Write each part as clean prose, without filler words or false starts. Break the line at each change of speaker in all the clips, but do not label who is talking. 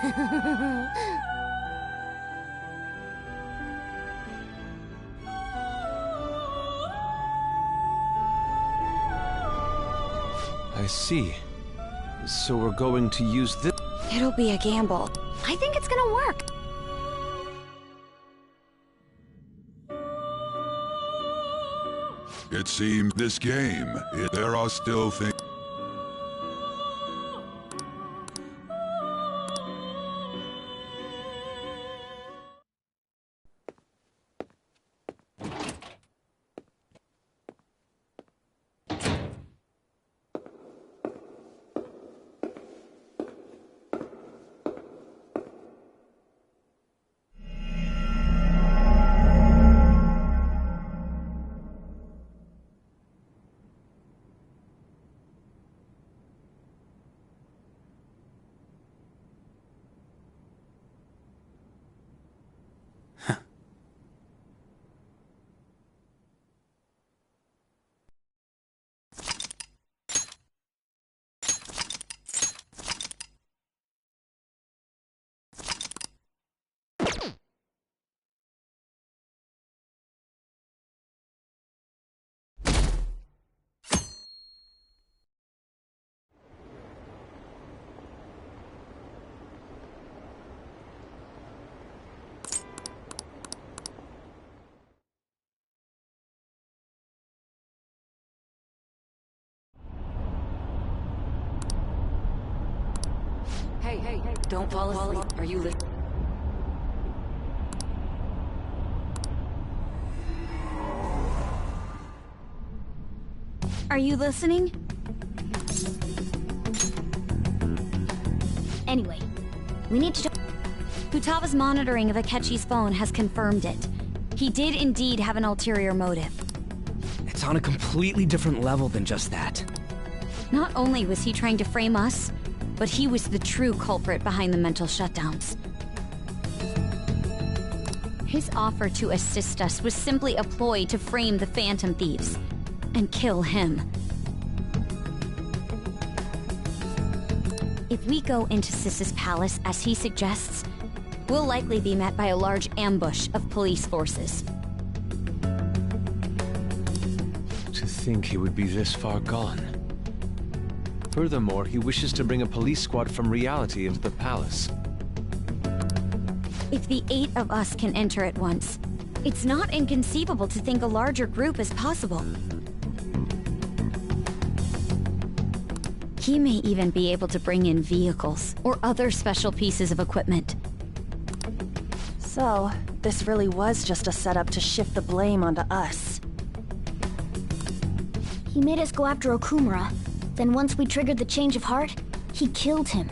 I see. So we're going to use this.
It'll be a gamble. I think it's gonna work.
It seems this game, there are still things.
Hey, don't fall asleep. Are you listening? Are you listening? Anyway, we need to... Futaga's monitoring of Akechi's phone has confirmed it. He did indeed have an ulterior motive.
It's on a completely different level than just that.
Not only was he trying to frame us, but he was the true culprit behind the mental shutdowns. His offer to assist us was simply a ploy to frame the Phantom Thieves and kill him. If we go into Sis's palace as he suggests, we'll likely be met by a large ambush of police forces.
To think he would be this far gone. Furthermore, he wishes to bring a police squad from reality into the palace.
If the 8 of us can enter at once, it's not inconceivable to think a larger group is possible. He may even be able to bring in vehicles or other special pieces of equipment.
So, this really was just a setup to shift the blame onto us.
He made us go after Okumura. Then once we triggered the change of heart, he killed him.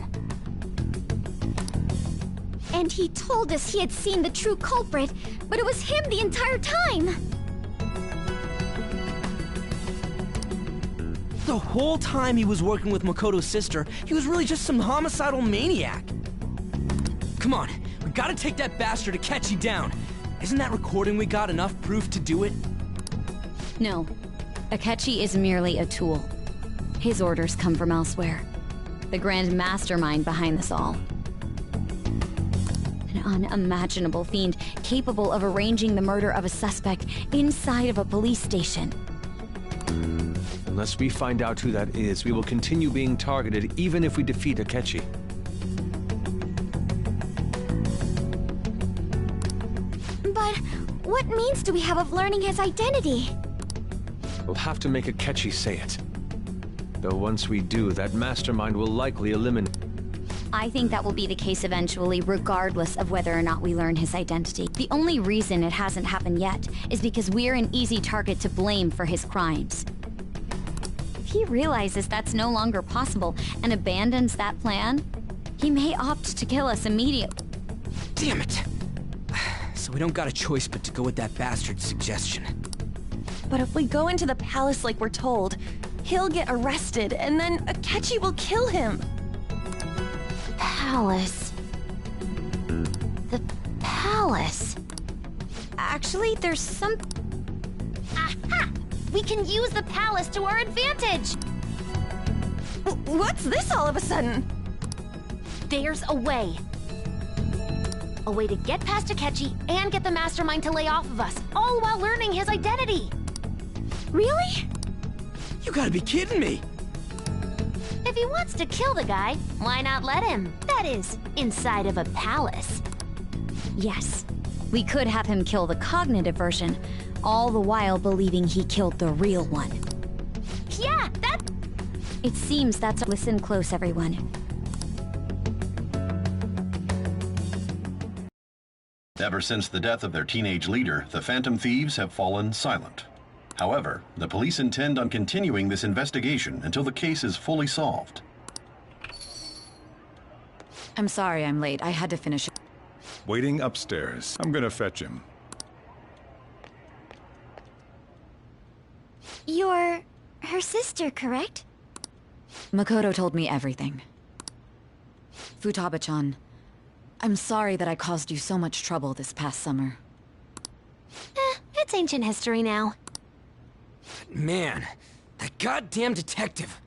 And he told us he had seen the true culprit, but it was him the entire time!
The whole time he was working with Makoto's sister, he was really just some homicidal maniac. Come on, we gotta take that bastard Akechi down. Isn't that recording we got enough proof to do it?
No. Akechi is merely a tool. His orders come from elsewhere. The grand mastermind behind this all. An unimaginable fiend capable of arranging the murder of a suspect inside of a police station.
Unless we find out who that is, we will continue being targeted even if we defeat Akechi.
But what means do we have of learning his identity?
We'll have to make Akechi say it. Though once we do, that mastermind will likely eliminate...
I think that will be the case eventually, regardless of whether or not we learn his identity. The only reason it hasn't happened yet is because we're an easy target to blame for his crimes. If he realizes that's no longer possible and abandons that plan, he may opt to kill us immediately.
Damn it! So we don't got a choice but to go with that bastard's suggestion.
But if we go into the palace like we're told, he'll get arrested, and then Akechi will kill him.
Palace. The palace.
Actually, there's some...
Aha! We can use the palace to our advantage!
What's this all of a sudden?
There's a way.
A way to get past Akechi and get the Mastermind to lay off of us, all while learning his identity.
Really?
You gotta be kidding me!
If he wants to kill the guy, why not let him? That is, inside of a palace.
Yes, we could have him kill the cognitive version, all the while believing he killed the real one.
Yeah, that...
It seems that's... Listen close, everyone.
Ever since the death of their teenage leader, the Phantom Thieves have fallen silent. However, the police intend on continuing this investigation until the case is fully solved.
I'm sorry I'm late. I had to finish it.
Waiting upstairs. I'm gonna fetch him.
You're her sister, correct?
Makoto told me everything. Futaba-chan, I'm sorry that I caused you so much trouble this past summer.
It's ancient history now.
Man, that goddamn detective.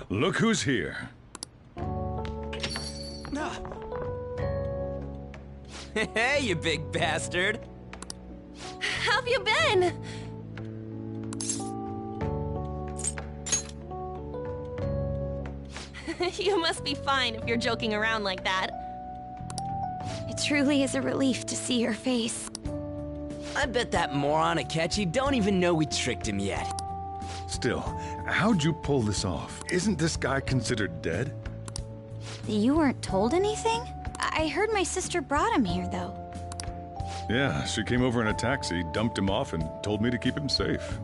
Look who's here.
Hey, you big bastard.
How've you been? You must be fine if you're joking around like that.
It truly is a relief to see your face.
I bet that moron Akechi don't even know we tricked him yet.
Still, how'd you pull this off? Isn't this guy considered dead?
You weren't told anything? I heard my sister brought him here, though.
Yeah, she came over in a taxi, dumped him off, and told me to keep him safe.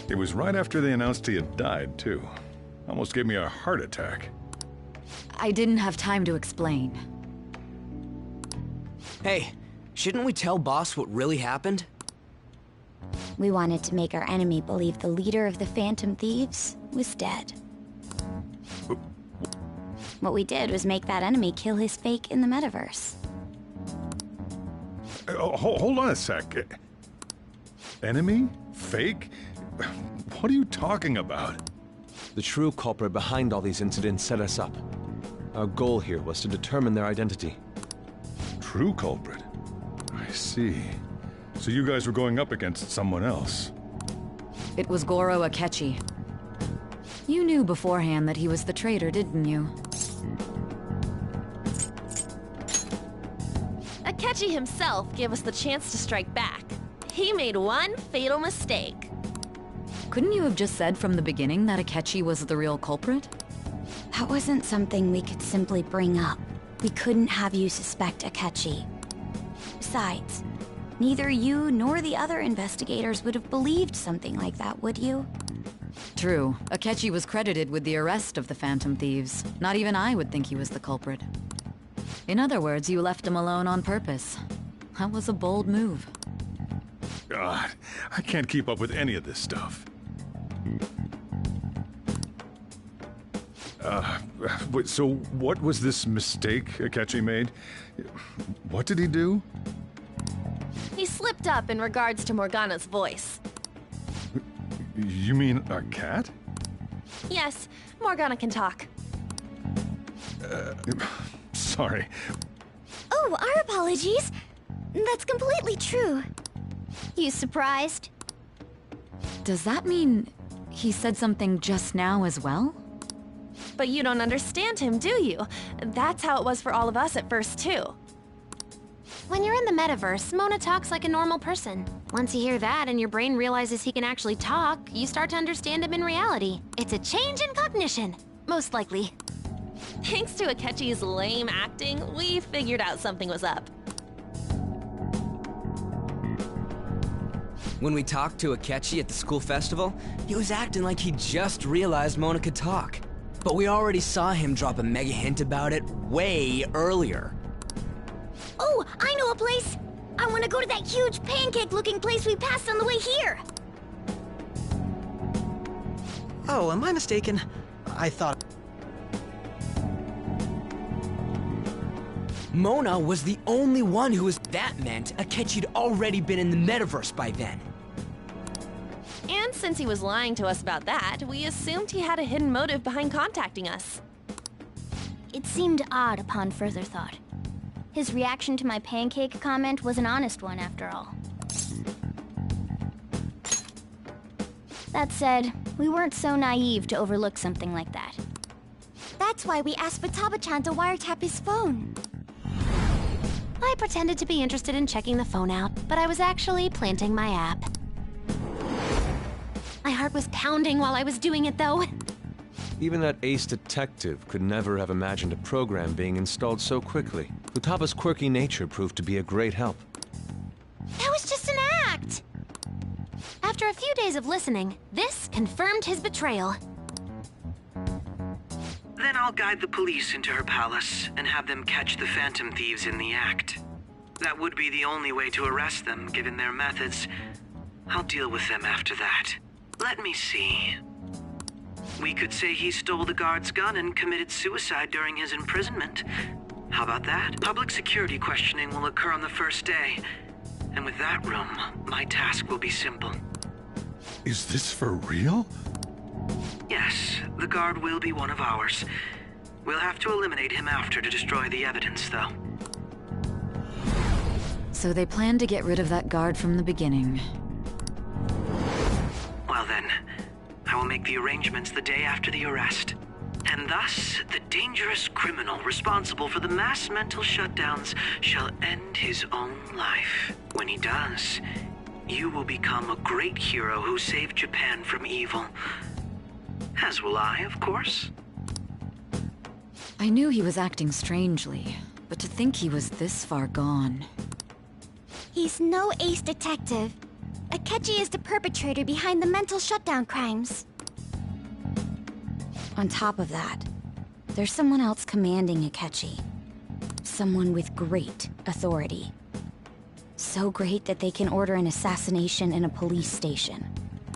It was right after they announced he had died, too. Almost gave me a heart attack.
I didn't have time to explain.
Hey, shouldn't we tell Boss what really happened?
We wanted to make our enemy believe the leader of the Phantom Thieves was dead. What we did was make that enemy kill his fake in the metaverse.
Hold on a sec. Enemy? Fake? What are you talking about?
The true culprit behind all these incidents set us up. Our goal here was to determine their identity.
True culprit? I see. So you guys were going up against someone else.
It was Goro Akechi. You knew beforehand that he was the traitor, didn't you?
Akechi himself gave us the chance to strike back. He made one fatal mistake.
Couldn't you have just said from the beginning that Akechi was the real culprit?
That wasn't something we could simply bring up. We couldn't have you suspect Akechi. Besides, neither you nor the other investigators would have believed something like that, would you?
True. Akechi was credited with the arrest of the Phantom Thieves. Not even I would think he was the culprit. In other words, you left him alone on purpose. That was a bold move.
God, I can't keep up with any of this stuff. So what was this mistake Akechi made? What did he do?
He slipped up in regards to Morgana's voice.
You mean a cat?
Yes, Morgana can talk.
Sorry.
Oh, our apologies. That's completely true. You surprised?
Does that mean he said something just now as well?
But you don't understand him, do you? That's how it was for all of us at first, too.
When you're in the metaverse, Mona talks like a normal person. Once you hear that and your brain realizes he can actually talk, you start to understand him in reality. It's a change in cognition, most likely.
Thanks to Akechi's lame acting, we figured out something was up.
When we talked to Akechi at the school festival, he was acting like he just realized Mona could talk. But we already saw him drop a mega hint about it way earlier.
Oh, I know a place! I want to go to that huge pancake-looking place we passed on the way here!
Oh, am I mistaken? I thought...
Mona was the only one who was... That meant Akechi'd already been in the metaverse by then.
And since he was lying to us about that, we assumed he had a hidden motive behind contacting us.
It seemed odd upon further thought. His reaction to my pancake comment was an honest one, after all. That said, we weren't so naive to overlook something like that.
That's why we asked Futaba-chan to wiretap his phone. I pretended to be interested in checking the phone out, but I was actually planting my app. My heart was pounding while I was doing it, though.
Even that ace detective could never have imagined a program being installed so quickly. Futaba's quirky nature proved to be a great help.
That was just an act! After a few days of listening, this confirmed his betrayal.
Then I'll guide the police into her palace and have them catch the Phantom Thieves in the act. That would be the only way to arrest them, given their methods. I'll deal with them after that. Let me see. We could say he stole the guard's gun and committed suicide during his imprisonment. How about that? Public security questioning will occur on the first day. And with that room, my task will be simple.
Is this for real?
Yes, the guard will be one of ours. We'll have to eliminate him after to destroy the evidence, though.
So they planned to get rid of that guard from the beginning.
Well then, I will make the arrangements the day after the arrest. And thus, the dangerous criminal responsible for the mass mental shutdowns shall end his own life. When he does, you will become a great hero who saved Japan from evil. As will I, of course.
I knew he was acting strangely, but to think he was this far gone.
He's no ace detective. Akechi is the perpetrator behind the mental shutdown crimes.
On top of that, there's someone else commanding Akechi. Someone with great authority. So great that they can order an assassination in a police station.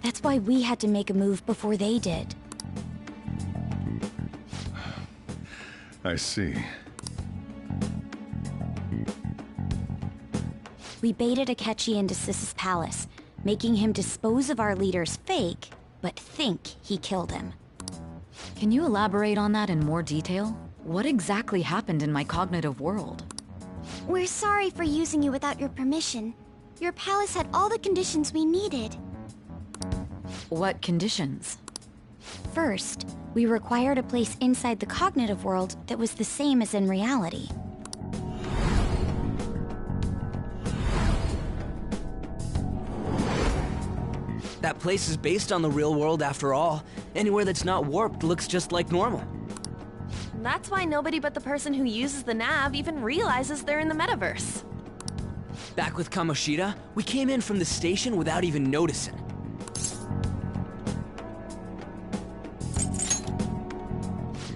That's why we had to make a move before they did.
I see.
We baited Akechi into Sis's palace, making him dispose of our leader's fake, but think he killed him.
Can you elaborate on that in more detail? What exactly happened in my cognitive world?
We're sorry for using you without your permission. Your palace had all the conditions we needed.
What conditions?
First, we required a place inside the cognitive world that was the same as in reality.
That place is based on the real world after all. Anywhere that's not warped looks just like normal.
That's why nobody but the person who uses the nav even realizes they're in the metaverse.
Back with Kamoshida, we came in from the station without even noticing.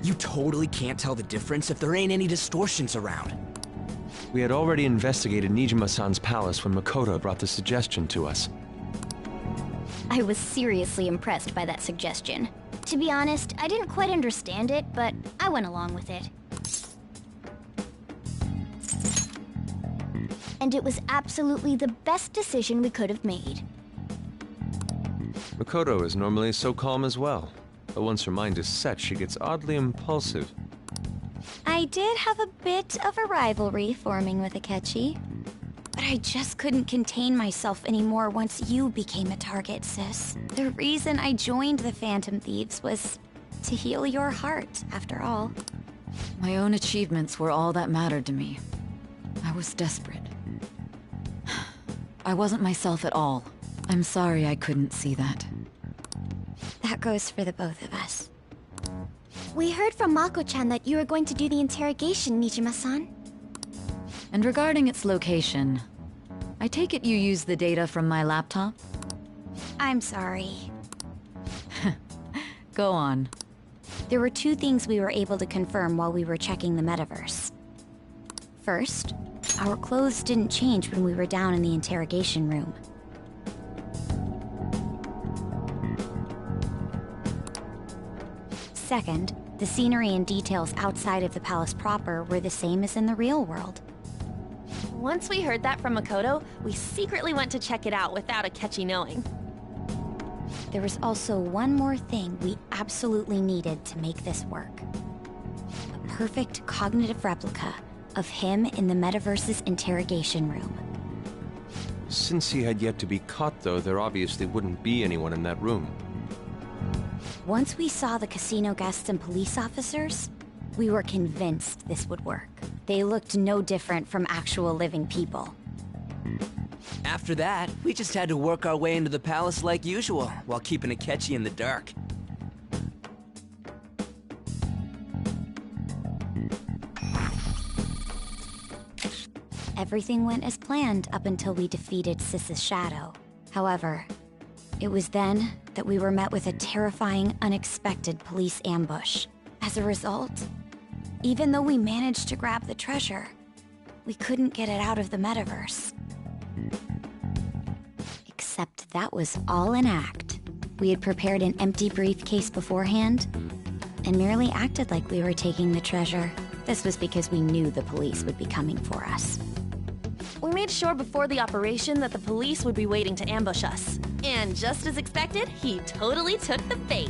You totally can't tell the difference if there ain't any distortions around.
We had already investigated Nijima-san's palace when Makoto brought the suggestion to us.
I was seriously impressed by that suggestion. To be honest, I didn't quite understand it, but I went along with it. And it was absolutely the best decision we could have made.
Makoto is normally so calm as well, but once her mind is set, she gets oddly impulsive.
I did have a bit of a rivalry forming with Akechi, but I just couldn't contain myself anymore once you became a target, Sis. The reason I joined the Phantom Thieves was to heal your heart, after all.
My own achievements were all that mattered to me. I was desperate. I wasn't myself at all. I'm sorry I couldn't see that.
That goes for the both of us.
We heard from Mako-chan that you were going to do the interrogation, Nijima-san.
And regarding its location, I take it you used the data from my laptop?
I'm sorry.
Go on.
There were two things we were able to confirm while we were checking the metaverse. First, our clothes didn't change when we were down in the interrogation room. Second, the scenery and details outside of the palace proper were the same as in the real world.
Once we heard that from Makoto, we secretly went to check it out without Akechi knowing.
There was also one more thing we absolutely needed to make this work. A perfect cognitive replica of him in the Metaverse's interrogation room.
Since he had yet to be caught, though, there obviously wouldn't be anyone in that room.
Once we saw the casino guests and police officers, we were convinced this would work. They looked no different from actual living people.
After that, we just had to work our way into the palace like usual, while keeping Akechi in the dark.
Everything went as planned up until we defeated Sis's shadow. However, it was then that we were met with a terrifying, unexpected police ambush. As a result, even though we managed to grab the treasure, we couldn't get it out of the metaverse. Except that was all an act. We had prepared an empty briefcase beforehand and merely acted like we were taking the treasure. This was because we knew the police would be coming for us.
We made sure before the operation that the police would be waiting to ambush us. And just as expected, he totally took the bait.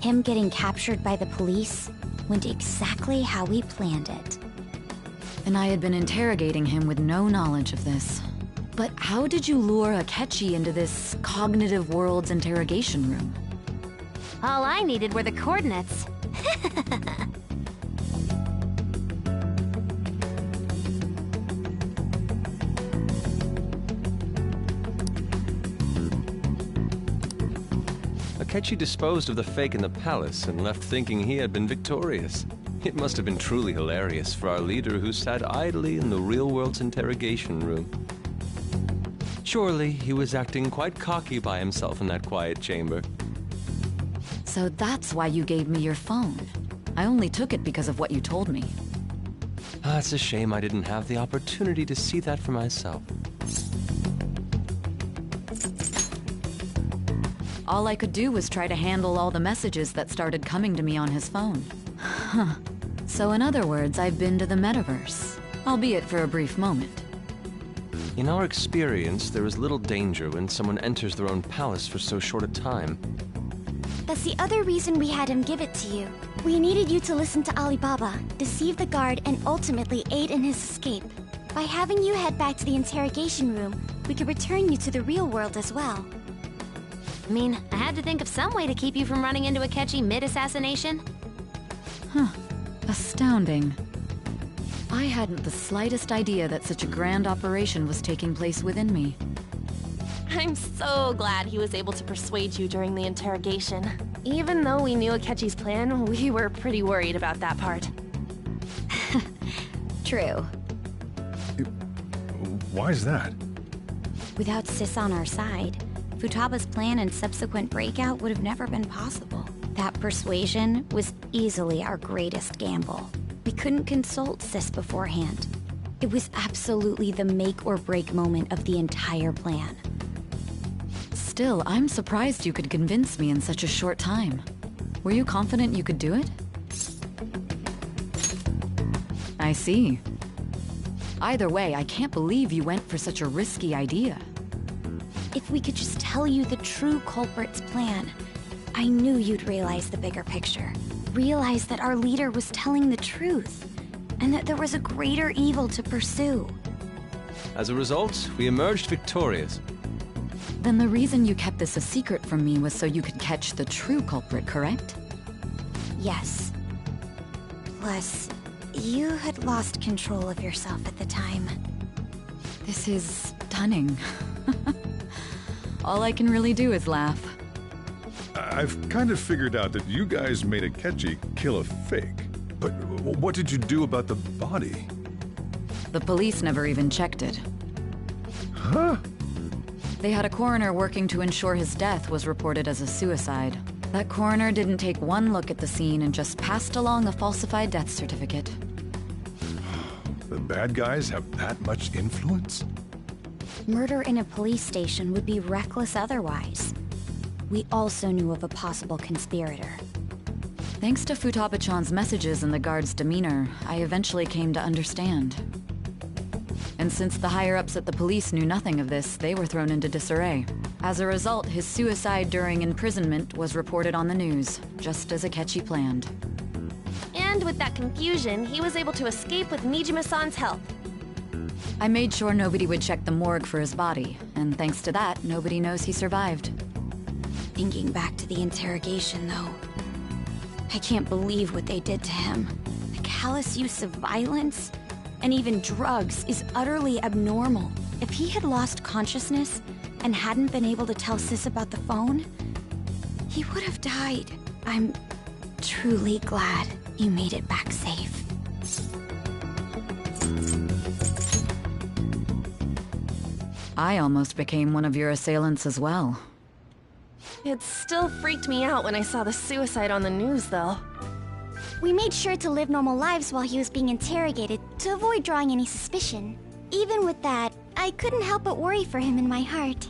Him getting captured by the police went exactly how we planned it.
And I had been interrogating him with no knowledge of this. But how did you lure Akechi into this cognitive world's interrogation room?
All I needed were the coordinates.
Akechi disposed of the fake in the palace and left thinking he had been victorious. It must have been truly hilarious for our leader who sat idly in the real world's interrogation room. Surely he was acting quite cocky by himself in that quiet chamber.
So that's why you gave me your phone. I only took it because of what you told me.
It's a shame I didn't have the opportunity to see that for myself.
All I could do was try to handle all the messages that started coming to me on his phone. Huh. So in other words, I've been to the metaverse, albeit for a brief moment.
In our experience, there is little danger when someone enters their own palace for so short a time.
That's the other reason we had him give it to you. We needed you to listen to Alibaba, deceive the guard, and ultimately aid in his escape. By having you head back to the interrogation room, we could return you to the real world as well.
I mean, I had to think of some way to keep you from running into Akechi mid-assassination.
Huh. Astounding. I hadn't the slightest idea that such a grand operation was taking place within me.
I'm so glad he was able to persuade you during the interrogation. Even though we knew Akechi's plan, we were pretty worried about that part.
True.
Why's that?
Without Sis on our side, Futaba's plan and subsequent breakout would have never been possible. That persuasion was easily our greatest gamble. We couldn't consult Sis beforehand. It was absolutely the make or break moment of the entire plan.
Still, I'm surprised you could convince me in such a short time. Were you confident you could do it? I see. Either way, I can't believe you went for such a risky idea.
If we could just tell you the true culprit's plan, I knew you'd realize the bigger picture. Realize that our leader was telling the truth, and that there was a greater evil to pursue.
As a result, we emerged victorious.
Then the reason you kept this a secret from me was so you could catch the true culprit, correct?
Yes. Plus, you had lost control of yourself at the time.
This is stunning. All I can really do is laugh.
I've kind of figured out that you guys made Akechi kill a fake. But what did you do about the body?
The police never even checked it.
Huh?
They had a coroner working to ensure his death was reported as a suicide. That coroner didn't take one look at the scene and just passed along a falsified death certificate.
The bad guys have that much influence?
Murder in a police station would be reckless otherwise. We also knew of a possible conspirator.
Thanks to Futaba-chan's messages and the guard's demeanor, I eventually came to understand. And since the higher-ups at the police knew nothing of this, they were thrown into disarray. As a result, his suicide during imprisonment was reported on the news, just as Akechi planned.
And with that confusion, he was able to escape with Nijima-san's help.
I made sure nobody would check the morgue for his body, and thanks to that, nobody knows he survived.
Thinking back to the interrogation, though, I can't believe what they did to him. The callous use of violence, and even drugs, is utterly abnormal. If he had lost consciousness and hadn't been able to tell Sis about the phone, he would have died. I'm truly glad you made it back safe.
I almost became one of your assailants as well.
It still freaked me out when I saw the suicide on the news, though.
We made sure to live normal lives while he was being interrogated to avoid drawing any suspicion. Even with that, I couldn't help but worry for him in my heart.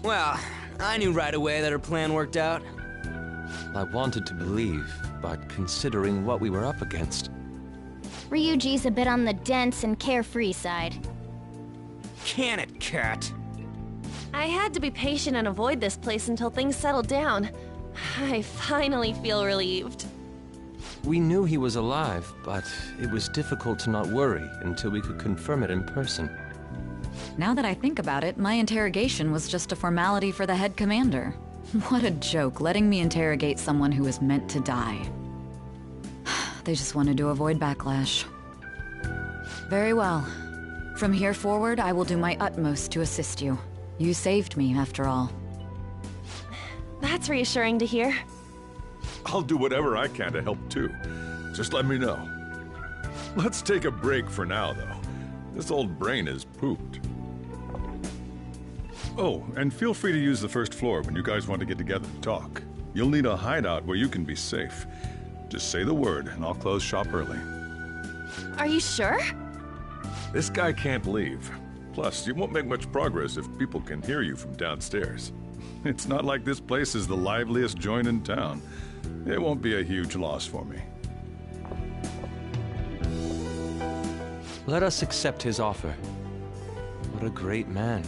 Well, I knew right away that her plan worked out.
I wanted to believe, but considering what we were up against...
Ryuji's a bit on the dense and carefree side.
Can it, Cat?
I had to be patient and avoid this place until things settled down. I finally feel relieved.
We knew he was alive, but it was difficult to not worry until we could confirm it in person.
Now that I think about it, my interrogation was just a formality for the head commander. What a joke, letting me interrogate someone who was meant to die. They just wanted to avoid backlash. Very well. From here forward, I will do my utmost to assist you. You saved me, after all.
That's reassuring to hear.
I'll do whatever I can to help too. Just let me know. Let's take a break for now, though. This old brain is pooped. Oh, and feel free to use the first floor when you guys want to get together to talk. You'll need a hideout where you can be safe. Just say the word, and I'll close shop early.
Are you sure?
This guy can't leave. Plus, you won't make much progress if people can hear you from downstairs. It's not like this place is the liveliest joint in town. It won't be a huge loss for me.
Let us accept his offer. What a great man.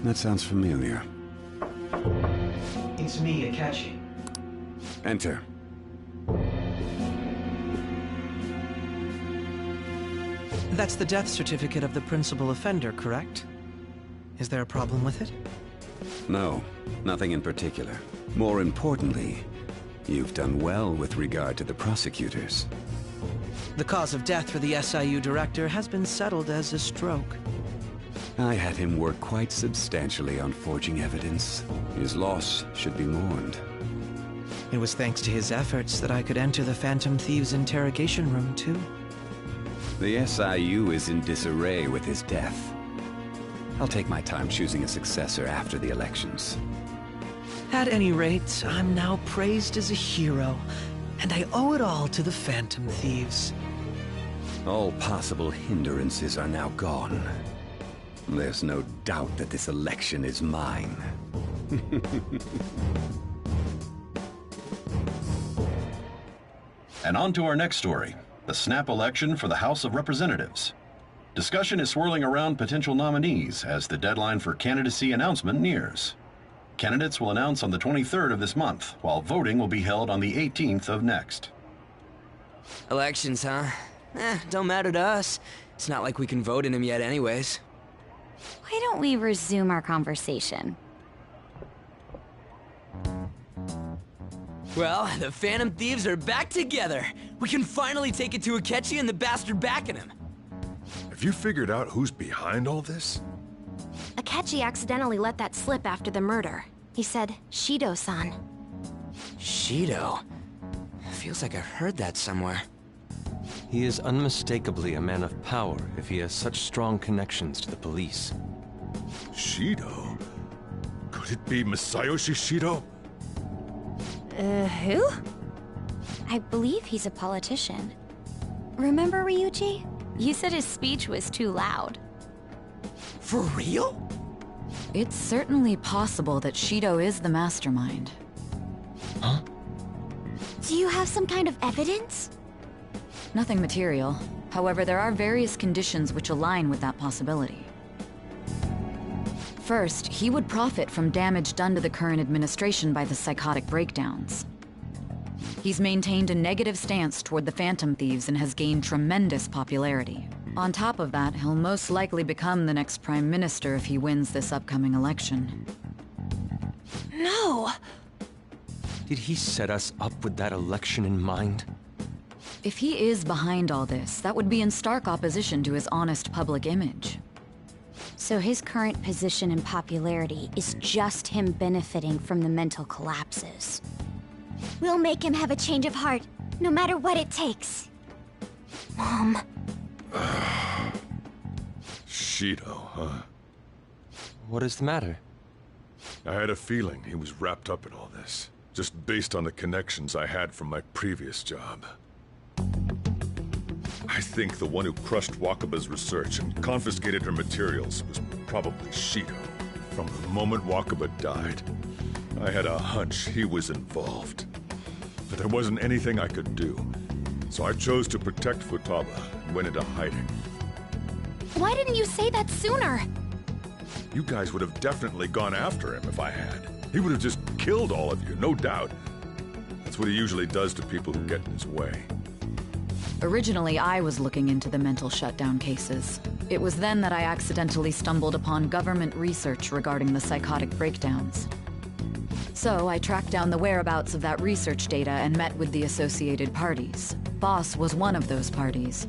That sounds familiar.
It's me, Akechi.
Enter.
That's the death certificate of the principal offender, correct? Is there a problem with it?
No, nothing in particular. More importantly, you've done well with regard to the prosecutors.
The cause of death for the SIU director has been settled as a stroke.
I had him work quite substantially on forging evidence. His loss should be mourned.
It was thanks to his efforts that I could enter the Phantom Thieves' interrogation room, too.
The SIU is in disarray with his death. I'll take my time choosing a successor after the elections.
At any rate, I'm now praised as a hero, and I owe it all to the Phantom Thieves.
All possible hindrances are now gone. There's no doubt that this election is mine.
And on to our next story, the snap election for the House of Representatives. Discussion is swirling around potential nominees as the deadline for candidacy announcement nears. Candidates will announce on the 23rd of this month, while voting will be held on the 18th of next.
Elections, huh? Don't matter to us. It's not like we can vote in them yet anyways.
Why don't we resume our conversation?
Well, the Phantom Thieves are back together. We can finally take it to Akechi and the bastard backing him.
Have you figured out who's behind all this?
Akechi accidentally let that slip after the murder. He said, Shido-san.
Shido? Feels like I've heard that somewhere.
He is unmistakably a man of power if he has such strong connections to the police.
Shido? Could it be Masayoshi Shido?
Who?
I believe he's a politician. Remember Ryuji? You said his speech was too loud.
For real?
It's certainly possible that Shido is the mastermind.
Huh?
Do you have some kind of evidence?
Nothing material. However, there are various conditions which align with that possibility. First, he would profit from damage done to the current administration by the psychotic breakdowns. He's maintained a negative stance toward the Phantom Thieves and has gained tremendous popularity. On top of that, he'll most likely become the next Prime Minister if he wins this upcoming election.
No!
Did he set us up with that election in mind?
If he is behind all this, that would be in stark opposition to his honest public image.
So his current position and popularity is just him benefiting from the mental collapses.
We'll make him have a change of heart, no matter what it takes.
Mom.
Shido, huh?
What is the matter?
I had a feeling he was wrapped up in all this, just based on the connections I had from my previous job. I think the one who crushed Wakaba's research and confiscated her materials was probably Shido. From the moment Wakaba died, I had a hunch he was involved. But there wasn't anything I could do, so I chose to protect Futaba and went into hiding.
Why didn't you say that sooner?
You guys would have definitely gone after him if I had. He would have just killed all of you, no doubt. That's what he usually does to people who get in his way.
Originally, I was looking into the mental shutdown cases. It was then that I accidentally stumbled upon government research regarding the psychotic breakdowns. So I tracked down the whereabouts of that research data and met with the associated parties. Boss was one of those parties.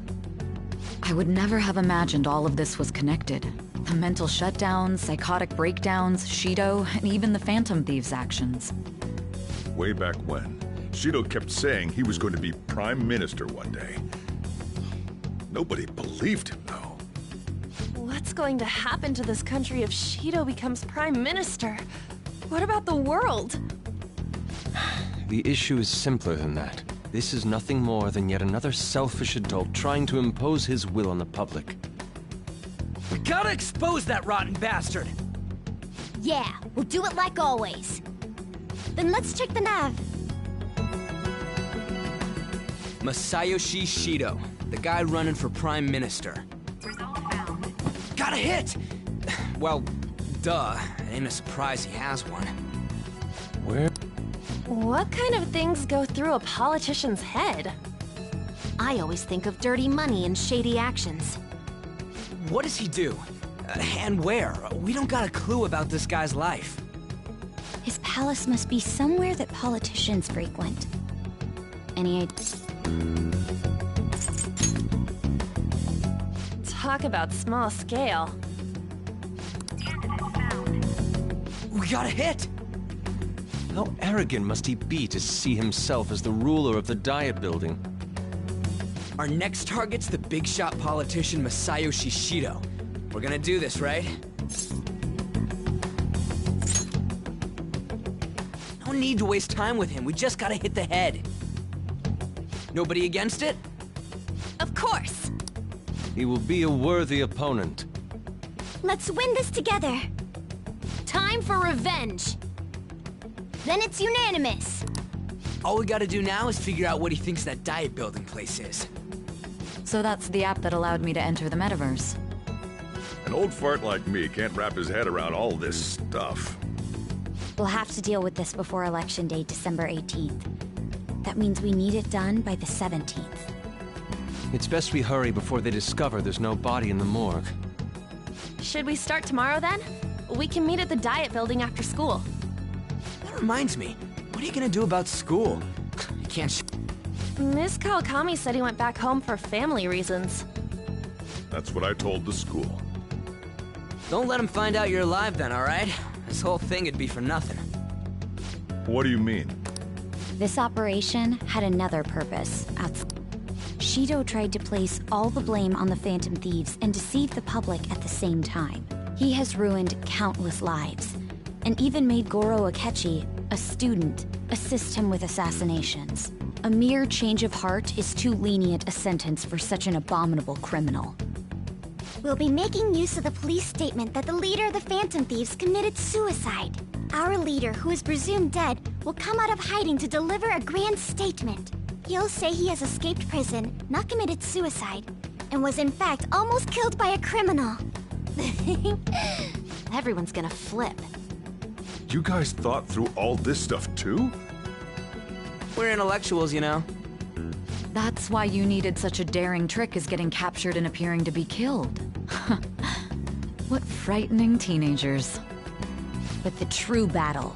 I would never have imagined all of this was connected. The mental shutdowns, psychotic breakdowns, Shido, and even the Phantom Thieves' actions.
Way back when, Shido kept saying he was going to be Prime Minister one day. Nobody believed him, though.
What's going to happen to this country if Shido becomes Prime Minister? What about the world?
The issue is simpler than that. This is nothing more than yet another selfish adult trying to impose his will on the public.
We gotta expose that rotten bastard!
Yeah, we'll do it like always. Then let's check the nav.
Masayoshi Shido, the guy running for Prime Minister. Got a hit! Well, duh. It ain't a surprise he has one.
Where?
What kind of things go through a politician's head? I always think of dirty money and shady actions.
What does he do? And where? We don't got a clue about this guy's life.
His palace must be somewhere that politicians frequent. Any ideas?
Talk about small scale.
We got a hit!
How arrogant must he be to see himself as the ruler of the Diet Building?
Our next target's the big shot politician Masayoshi Shido. We're gonna do this, right? No need to waste time with him, we just gotta hit the head. Nobody against it?
Of course!
He will be a worthy opponent.
Let's win this together.
Time for revenge.
Then it's unanimous.
All we gotta do now is figure out what he thinks that Diet Building place is.
So that's the app that allowed me to enter the metaverse.
An old fart like me can't wrap his head around all this stuff.
We'll have to deal with this before Election Day, December 18th. That means we need it done by the 17th.
It's best we hurry before they discover there's no body in the morgue.
Should we start tomorrow then? We can meet at the Diet Building after school.
That reminds me, what are you gonna do about school? You can't
Miss Kawakami said he went back home for family reasons.
That's what I told the school.
Don't let him find out you're alive then, alright? This whole thing would be for nothing.
What do you mean?
This operation had another purpose. Shido tried to place all the blame on the Phantom Thieves and deceive the public at the same time. He has ruined countless lives, and even made Goro Akechi, a student, assist him with assassinations. A mere change of heart is too lenient a sentence for such an abominable criminal.
We'll be making use of the police statement that the leader of the Phantom Thieves committed suicide. Our leader, who is presumed dead, will come out of hiding to deliver a grand statement. He'll say he has escaped prison, not committed suicide, and was in fact almost killed by a criminal.
Everyone's gonna flip.
You guys thought through all this stuff too?
We're intellectuals, you know.
That's why you needed such a daring trick as getting captured and appearing to be killed. What frightening teenagers.
But the true battle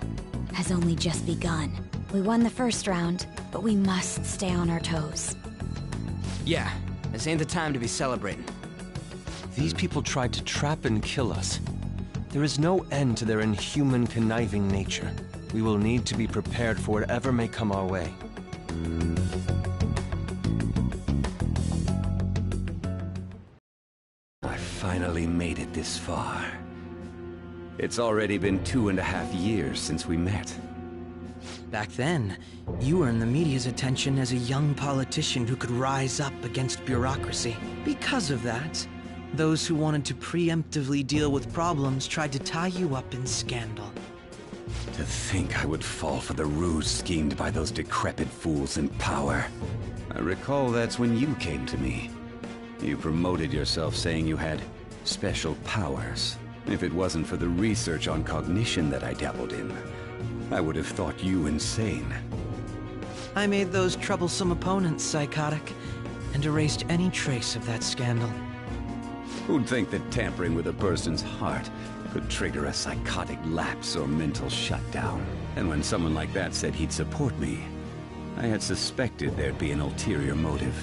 has only just begun. We won the first round, but we must stay on our toes.
Yeah, this ain't the time to be celebrating.
These people tried to trap and kill us. There is no end to their inhuman, conniving nature. We will need to be prepared for whatever may come our way.
I finally made it this far. It's already been 2.5 years since we met.
Back then, you earned the media's attention as a young politician who could rise up against bureaucracy. Because of that, those who wanted to preemptively deal with problems tried to tie you up in scandal.
To think I would fall for the ruse schemed by those decrepit fools in power. I recall that's when you came to me. You promoted yourself saying you had special powers. If it wasn't for the research on cognition that I dabbled in, I would have thought you insane.
I made those troublesome opponents psychotic, and erased any trace of that scandal.
Who'd think that tampering with a person's heart could trigger a psychotic lapse or mental shutdown? And when someone like that said he'd support me, I had suspected there'd be an ulterior motive.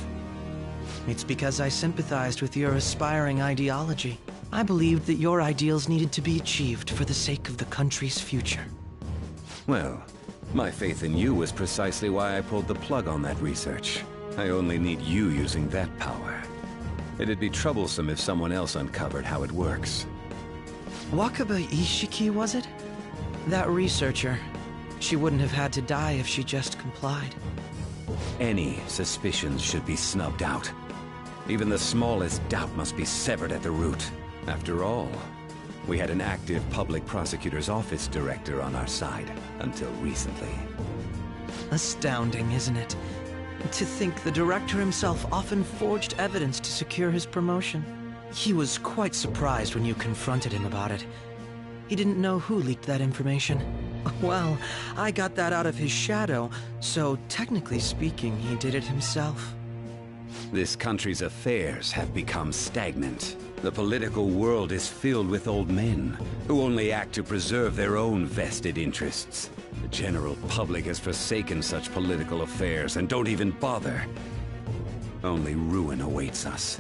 It's because I sympathized with your aspiring ideology. I believed that your ideals needed to be achieved for the sake of the country's future.
Well, my faith in you was precisely why I pulled the plug on that research. I only need you using that power. It'd be troublesome if someone else uncovered how it works.
Wakaba Ishiki, was it? That researcher. She wouldn't have had to die if she just complied.
Any suspicions should be snubbed out. Even the smallest doubt must be severed at the root. After all, we had an active public prosecutor's office director on our side, until recently.
Astounding, isn't it? To think the director himself often forged evidence to secure his promotion. He was quite surprised when you confronted him about it. He didn't know who leaked that information. Well, I got that out of his shadow, so technically speaking, he did it himself.
This country's affairs have become stagnant. The political world is filled with old men who only act to preserve their own vested interests. The general public has forsaken such political affairs and don't even bother. Only ruin awaits us.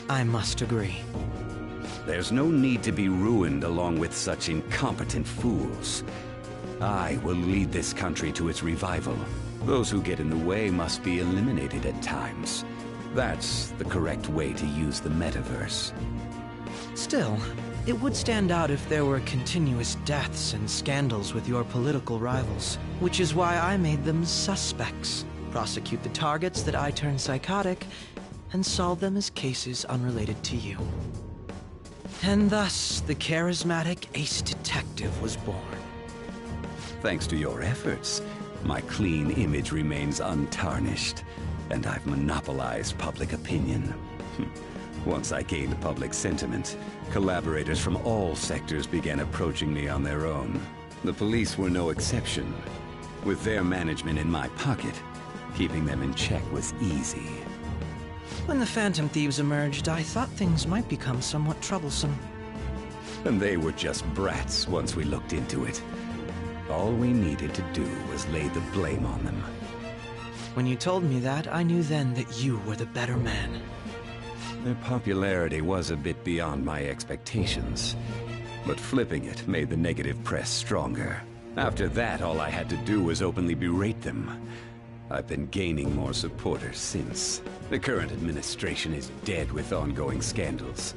I must agree.
There's no need to be ruined along with such incompetent fools. I will lead this country to its revival. Those who get in the way must be eliminated at times. That's the correct way to use the metaverse.
Still, it would stand out if there were continuous deaths and scandals with your political rivals, which is why I made them suspects. Prosecute the targets that I turn psychotic, and solve them as cases unrelated to you. And thus, the charismatic ace detective was born.
Thanks to your efforts, my clean image remains untarnished, and I've monopolized public opinion. Once I gained public sentiment, collaborators from all sectors began approaching me on their own. The police were no exception. With their management in my pocket, keeping them in check was easy.
When the Phantom Thieves emerged, I thought things might become somewhat troublesome.
And they were just brats once we looked into it. All we needed to do was lay the blame on them.
When you told me that, I knew then that you were the better man.
Their popularity was a bit beyond my expectations, but flipping it made the negative press stronger. After that, all I had to do was openly berate them. I've been gaining more supporters since. The current administration is dead with ongoing scandals.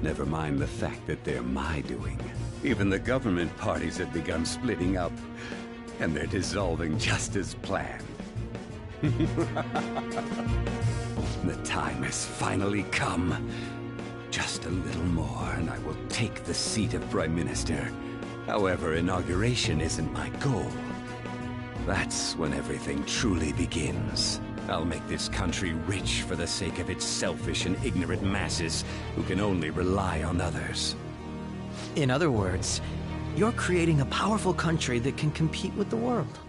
Never mind the fact that they're my doing. Even the government parties have begun splitting up, and they're dissolving just as planned. The time has finally come Just a little more, and I will take the seat of Prime Minister. However, inauguration isn't my goal. That's when everything truly begins. I'll make this country rich for the sake of its selfish and ignorant masses who can only rely on others.
In other words, you're creating a powerful country that can compete with the world.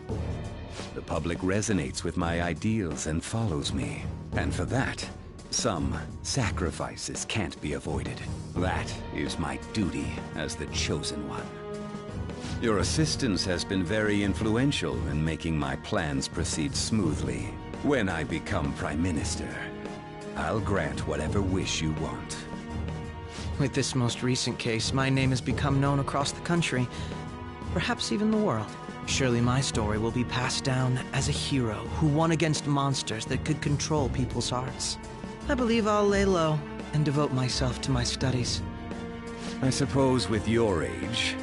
The public resonates with my ideals and follows me. And for that, some sacrifices can't be avoided. That is my duty as the Chosen One. Your assistance has been very influential in making my plans proceed smoothly. When I become Prime Minister, I'll grant whatever wish you want.
With this most recent case, my name has become known across the country, perhaps even the world. Surely my story will be passed down as a hero who won against monsters that could control people's hearts. I believe I'll lay low and devote myself to my studies.
I suppose with your age,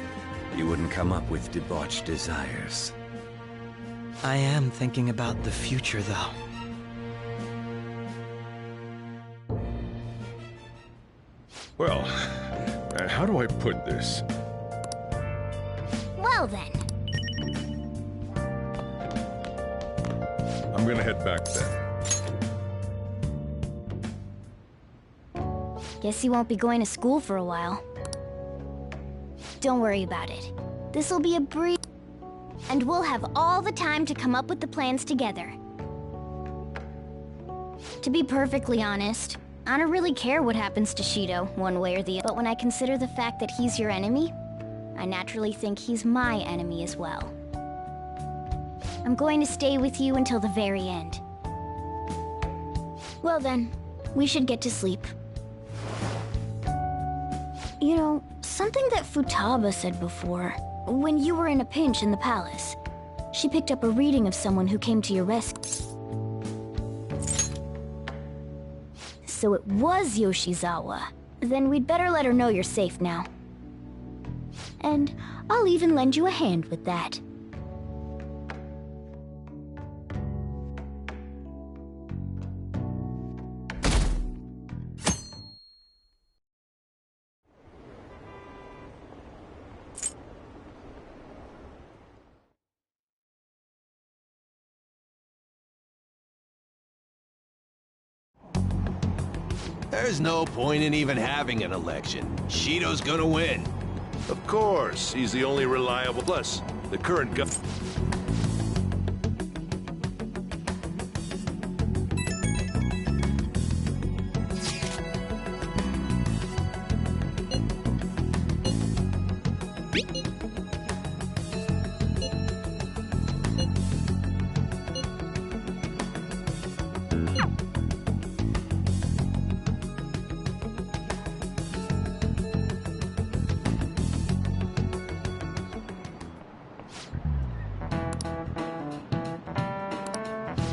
you wouldn't come up with debauched desires.
I am thinking about the future, though.
Well, how do I put this?
Well then.
I'm gonna head back then.
Guess you won't be going to school for a while. Don't worry about it. This'll be a brief... and we'll have all the time to come up with the plans together. To be perfectly honest, I don't really care what happens to Shido, one way or the other. But when I consider the fact that he's your enemy, I naturally think he's my enemy as well. I'm going to stay with you until the very end. Well then, we should get to sleep. You know, something that Futaba said before, when you were in a pinch in the palace, she picked up a reading of someone who came to your rescue. So it was Yoshizawa. Then we'd better let her know you're safe now. And I'll even lend you a hand with that.
There's no point in even having an election. Shido's gonna win.
Of course, he's the only reliable. Plus, the current government.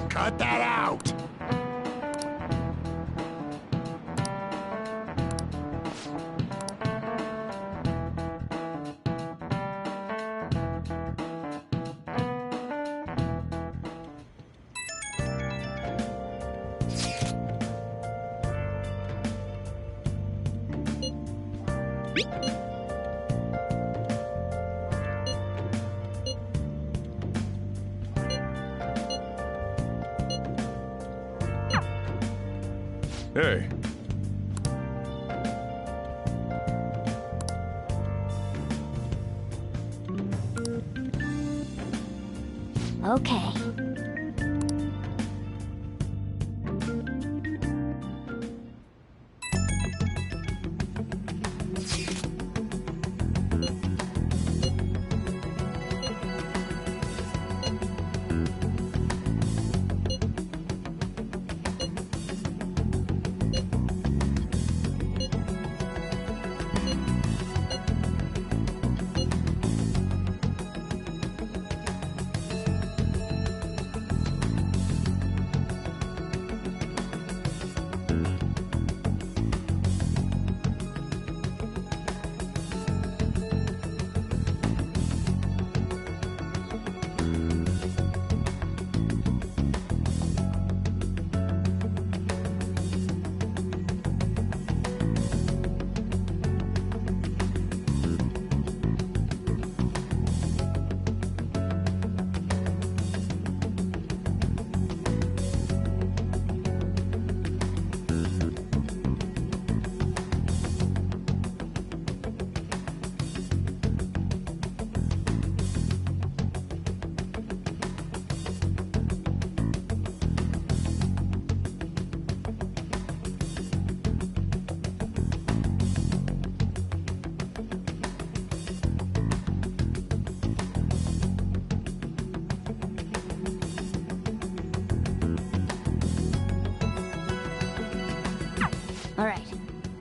Cut that out!
Hey.
Okay.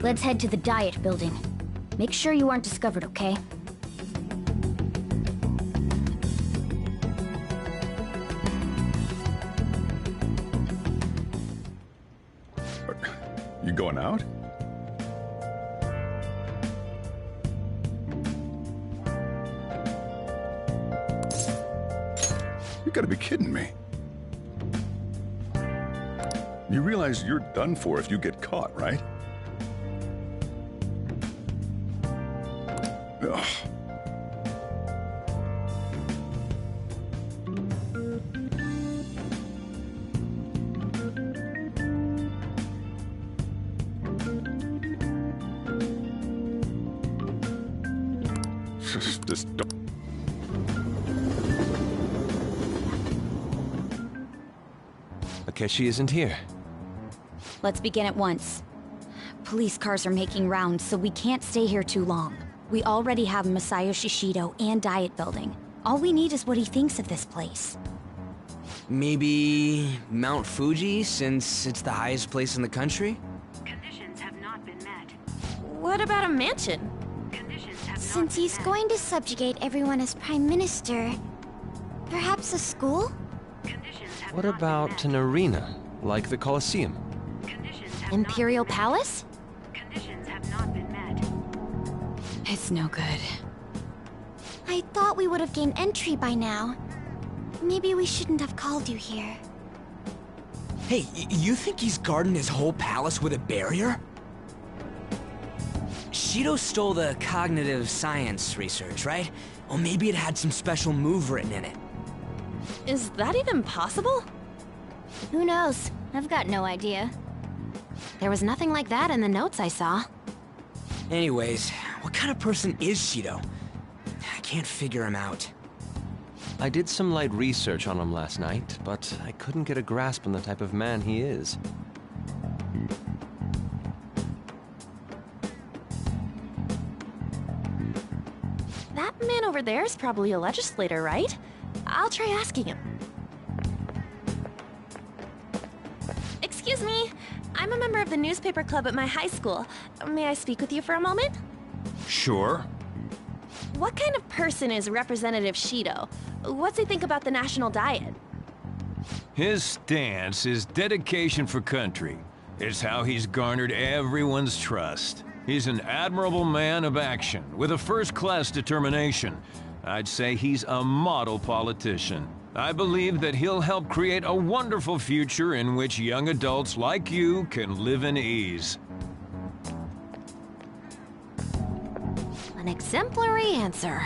Let's head to the Diet Building. Make sure you aren't discovered, okay?
You going out? You gotta be kidding me. You realize you're done for if you get caught, right? Ugh. Just don't.
Akechi isn't here.
Let's begin at once. Police cars are making rounds, so we can't stay here too long. We already have Masayoshi Shido and Diet Building. All we need is what he thinks of this place.
Maybe Mount Fuji, since it's the highest place in the country?
Conditions have not been met.
What about a mansion?
Conditions have
Since he's going to subjugate everyone as Prime Minister, perhaps a school?
What about an arena, like the Colosseum?
Imperial Palace?
Conditions have not been met.
It's no good.
I thought we would have gained entry by now. Maybe we shouldn't have called you here.
Hey, you think he's guarding his whole palace with a barrier? Shido stole the cognitive science research, right? Or maybe it had some special move written in it.
Is that even possible?
Who knows? I've got no idea.
There was nothing like that in the notes I saw.
Anyways, what kind of person is Shido? I can't figure him out.
I did some light research on him last night, but I couldn't get a grasp on the type of man he is.
That man over there is probably a legislator, right? I'll try asking him. Excuse me. I'm a member of the newspaper club at my high school. May I speak with you for a moment?
Sure.
What kind of person is Representative Shido? What's he think about the national diet?
His stance is dedication for country. It's how he's garnered everyone's trust. He's an admirable man of action, with a first-class determination. I'd say he's a model politician. I believe that he'll help create a wonderful future in which young adults like you can live in ease.
An exemplary answer.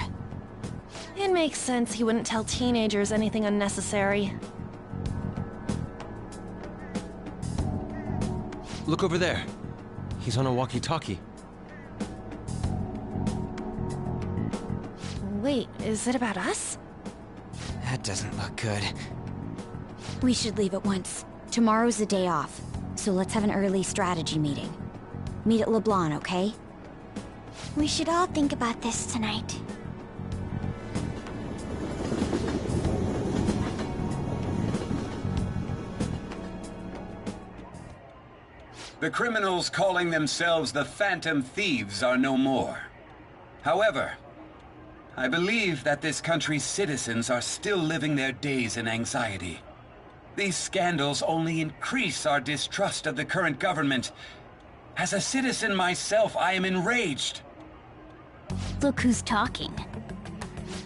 It makes sense he wouldn't tell teenagers anything unnecessary.
Look over there. He's on a walkie-talkie.
Wait, is it about us?
That doesn't look good.
We should leave at once. Tomorrow's a day off, so let's have an early strategy meeting. Meet at LeBlanc, okay?
We should all think about this tonight.
The criminals calling themselves the Phantom Thieves are no more. However, I believe that this country's citizens are still living their days in anxiety. These scandals only increase our distrust of the current government. As a citizen myself, I am enraged.
Look who's talking.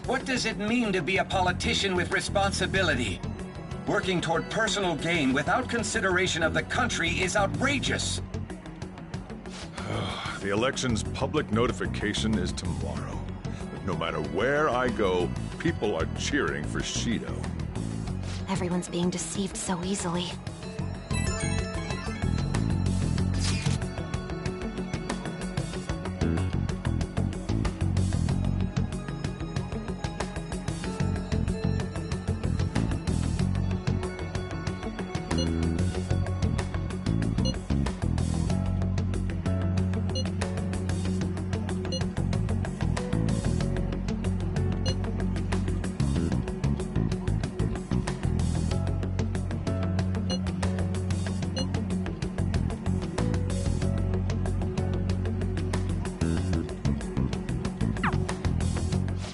What does it mean to be a politician with responsibility? Working toward personal gain without consideration of the country is outrageous.
The election's public notification is tomorrow. No matter where I go, people are cheering for Shido.
Everyone's being deceived so easily.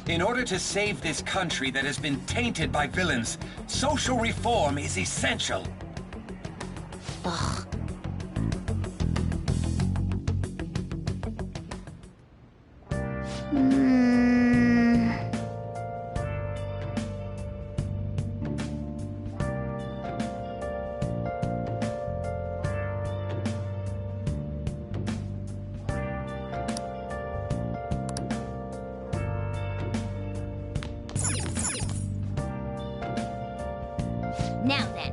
In order to save this country that has been tainted by villains, social reform is essential.
Ugh.
Now then.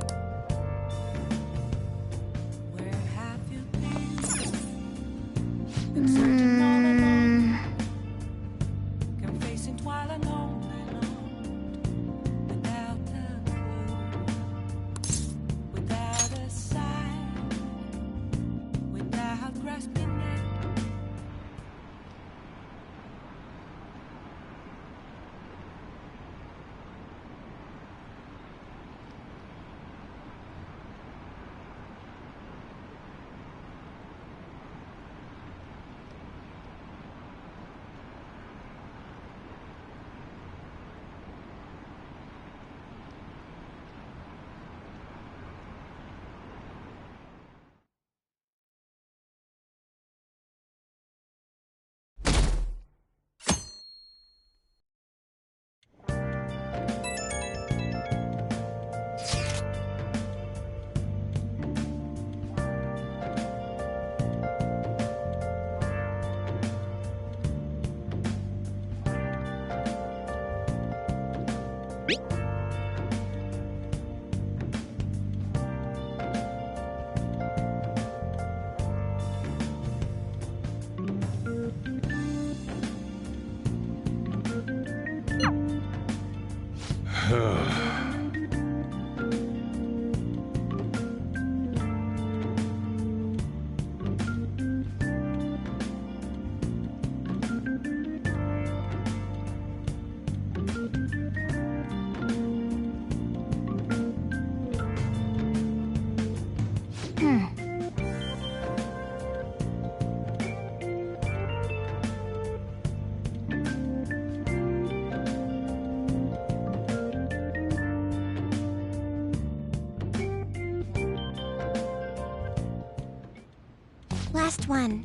Last one.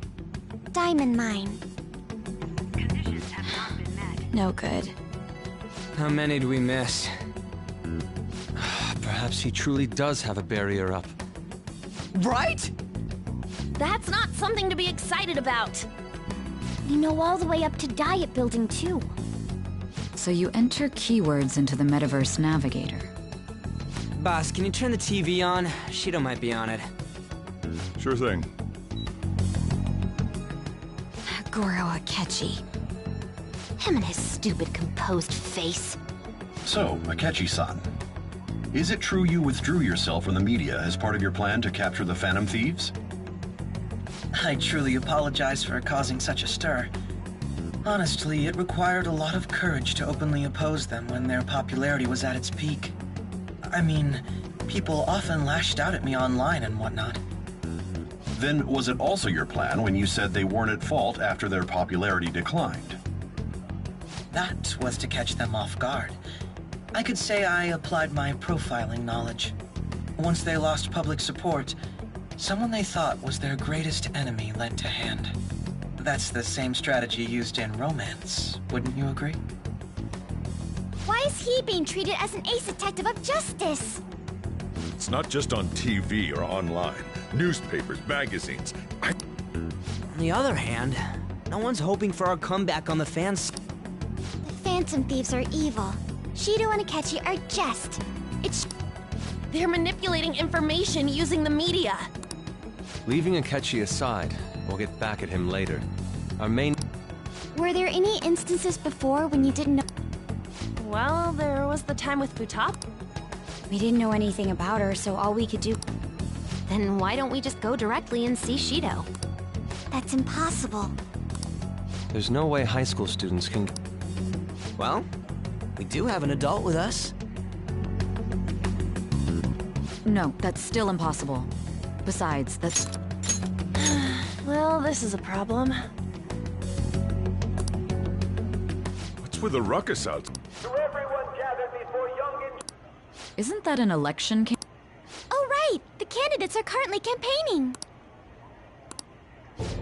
Diamond mine.
Conditions have not been met.
No good.
How many do we miss? Perhaps he truly does have a barrier up. Right?
That's not something to be excited about.
You know all the way up to Diet Building, too.
So you enter keywords into the Metaverse Navigator.
Boss, can you turn the TV on? Shido might be on it.
Sure thing.
Goro Akechi. Him and his stupid composed face.
So, Akechi-san, is it true you withdrew yourself from the media as part of your plan to capture the Phantom Thieves?
I truly apologize for causing such a stir. Honestly, it required a lot of courage to openly oppose them when their popularity was at its peak. I mean, people often lashed out at me online and whatnot.
Then was it also your plan when you said they weren't at fault after their popularity declined?
That was to catch them off guard. I could say I applied my profiling knowledge. Once they lost public support, someone they thought was their greatest enemy lent a hand. That's the same strategy used in romance, wouldn't you agree?
Why is he being treated as an ace detective of justice?
It's not just on TV or online. Newspapers, magazines.
On the other hand, no one's hoping for our comeback on the fans.
The Phantom Thieves are evil. Shido and Akechi are just.
They're manipulating information using the media.
Leaving Akechi aside, we'll get back at him later. Our main...
Were there any instances before when you didn't know?
Well, there was the time with Futop.
We didn't know anything about her, so all we could do...
Then why don't we just go directly and see Shido?
That's impossible.
There's no way high school students can...
Well, we do have an adult with us.
No, that's still impossible. Besides, that's...
Well, this is a problem.
What's with the ruckus out?
To everyone gathered before Young.
Isn't that an election
Oh right! The candidates are currently campaigning!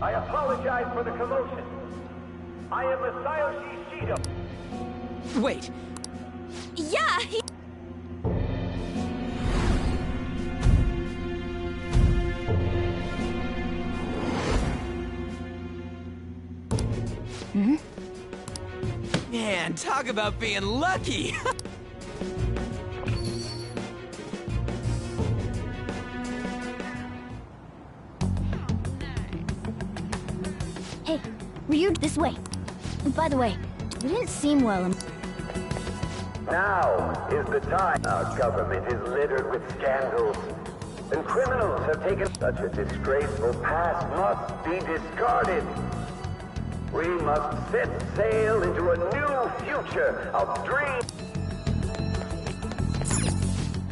I apologize for the commotion. I am Masayoshi Shido.
Wait.
Yeah,
Man, talk about being lucky!
Hey, Ryu, this way. By the way, you didn't seem well.
Now is the time. Our government is littered with scandals, and criminals have taken. Such a disgraceful past must be discarded. We must set sail into a new future of dreams.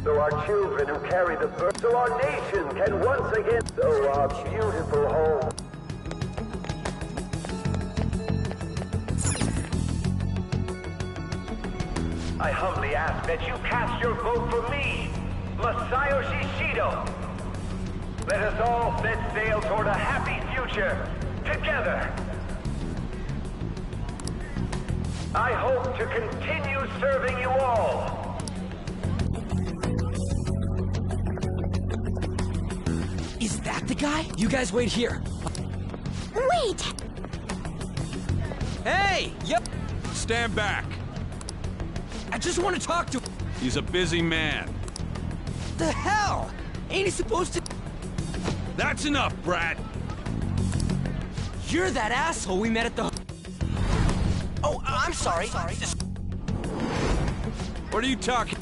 So our children who carry the birth, so our nation can once again, so our beautiful home. I humbly ask that you cast your vote for me, Masayoshi Shido. Let us all set sail toward a happy future, together. I hope to continue serving you all.
Is that the guy? You guys wait here.
Wait!
Hey! Yep.
Stand back.
I just want to talk to...
He's a busy man.
The hell? Ain't he supposed to...
That's enough, Brat.
You're that asshole we met at the... Oh, I'm sorry.
What are you talking?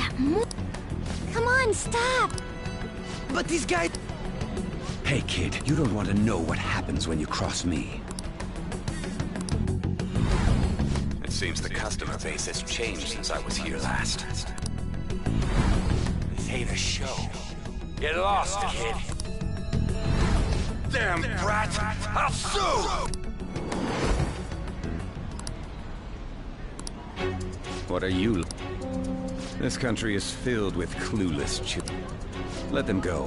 Come on, stop!
But these guys...
Hey, kid, you don't want to know what happens when you cross me.
It seems the customer base has changed since I was here last. This ain't a show. Get lost, kid. Damn brat! I'll sue!
What are you? This country is filled with clueless children. Let them go.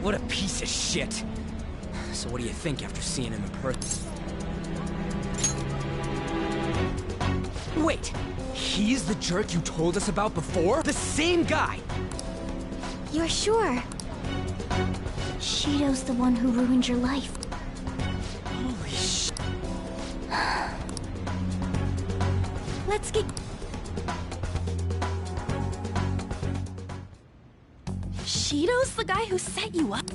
What a piece of shit. So what do you think after seeing him in person? Wait, he's the jerk you told us about before? The same guy!
You're sure? Shido's the one who ruined your life.
Holy sh...
Let's get...
Shido's the guy who set you up?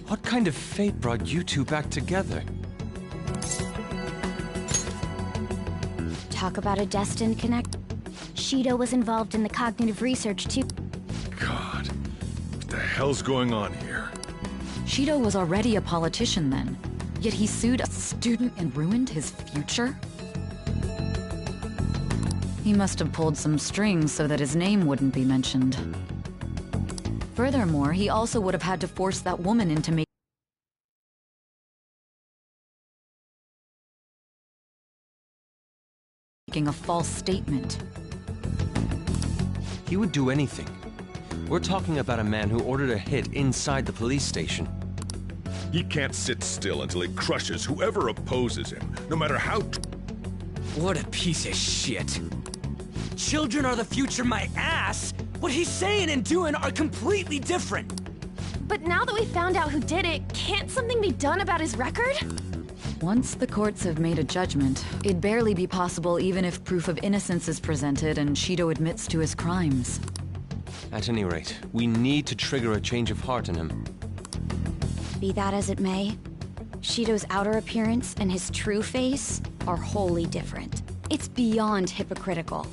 What kind of fate brought you two back together?
Talk about a destined connect. Shido was involved in the cognitive research too.
God, what the hell's going on here?
Shido was already a politician then, yet he sued a student and ruined his future? He must have pulled some strings so that his name wouldn't be mentioned. Furthermore, he also would have had to force that woman into making a false statement.
He would do anything. We're talking about a man who ordered a hit inside the police station.
He can't sit still until he crushes whoever opposes him, no matter how...
What a piece of shit. Children are the future, my ass! What he's saying and doing are completely different!
But now that we found out who did it, can't something be done about his record?
Once the courts have made a judgment, it'd barely be possible even if proof of innocence is presented and Shido admits to his crimes.
At any rate, we need to trigger a change of heart in him.
Be that as it may, Shido's outer appearance and his true face are wholly different. It's beyond hypocritical.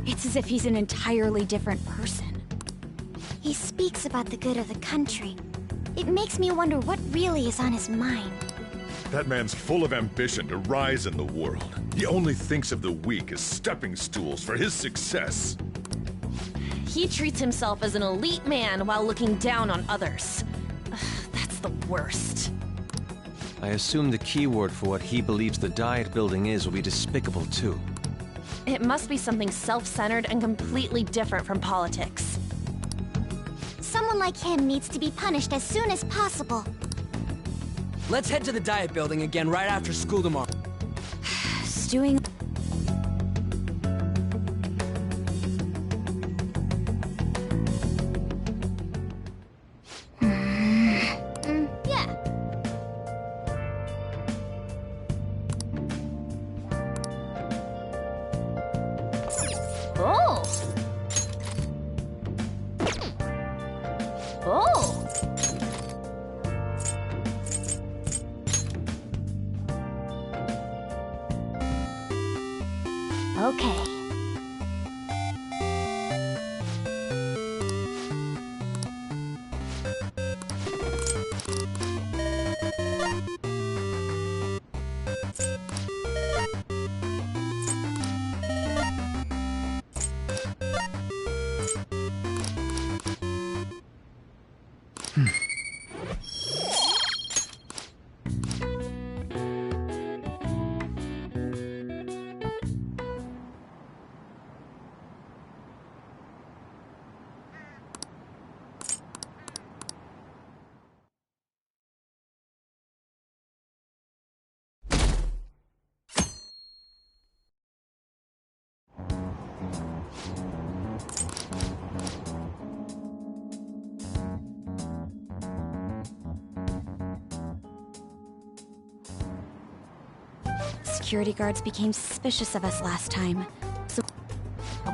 It's as if he's an entirely different person.
He speaks about the good of the country. It makes me wonder what really is on his mind.
That man's full of ambition to rise in the world. He only thinks of the weak as stepping stools for his success.
He treats himself as an elite man while looking down on others. Ugh, that's the worst.
I assume the keyword for what he believes the Diet Building is will be despicable too.
It must be something self-centered and completely different from politics.
Someone like him needs to be punished as soon as possible.
Let's head to the Diet Building again right after school tomorrow.
Stewing...
Yeah.
Oh! Oh!
Okay.
Security guards became suspicious of us last time, so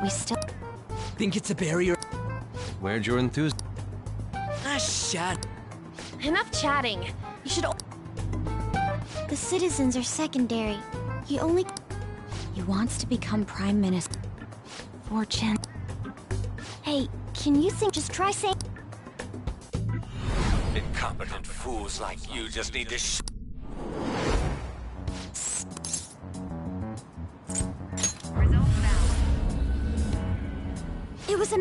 we still...
Think it's a barrier?
Where'd your enthusiasm?
Ah, shut.
Enough chatting. You should...
The citizens are secondary. He
wants to become Prime Minister. Fortune.
Hey, can you think? Just try saying...
Incompetent fools like you just need to
It was a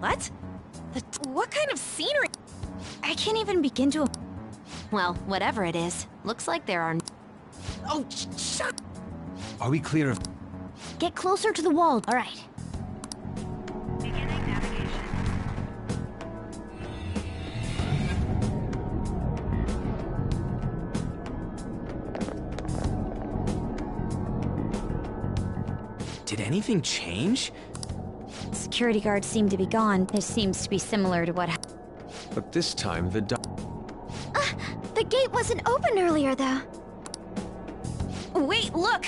What? What kind of scenery?
I can't even begin to...
Well, whatever it is, looks like there are...
Oh, shut...
Are we clear of...
Get closer to the wall. All right.
Did anything change?
Security guards seem to be gone. This seems to be similar to what...
But this time, the
The gate wasn't open earlier, though.
Wait, look!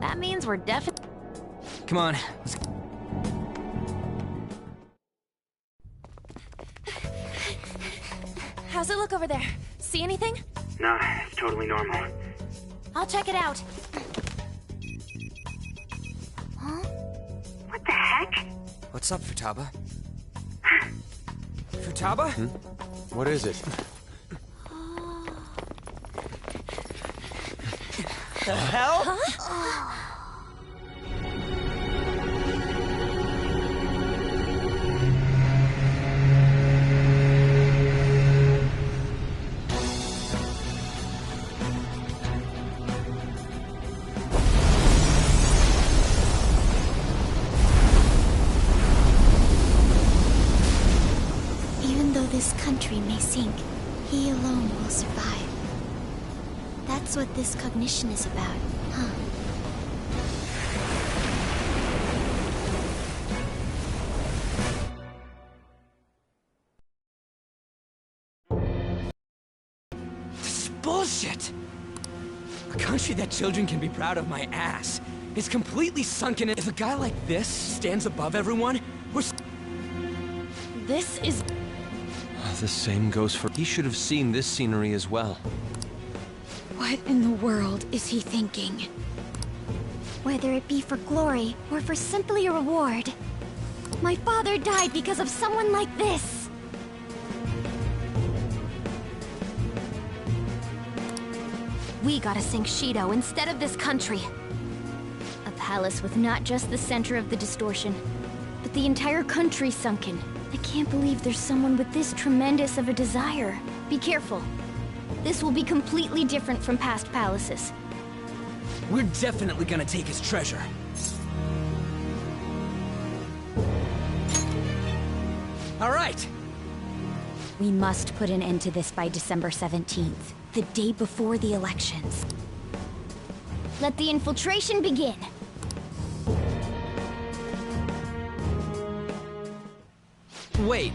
That means we're definitely...
Come on, let's...
How's it look over there? See anything?
Nah, it's totally normal.
I'll check it out.
Huh?
What the heck?
What's up, Futaba? Futaba?
What is it?
The hell?
Huh?
Even though this country may sink, he alone will survive. That's what this cognition is about, huh?
This is bullshit! A country that children can be proud of my ass is completely sunken in... If a guy like this stands above everyone, we're...
This is...
The same goes for... He should have seen this scenery as well.
What in the world is he thinking?
Whether it be for glory or for simply a reward. My father died because of someone like this!
We gotta sink Shido instead of this country.
A palace with not just the center of the distortion, but the entire country sunken. I can't believe there's someone with this tremendous of a desire. Be careful. This will be completely different from past palaces.
We're definitely gonna take his treasure. All right!
We must put an end to this by December 17th, the day before the elections.
Let the infiltration begin.
Wait.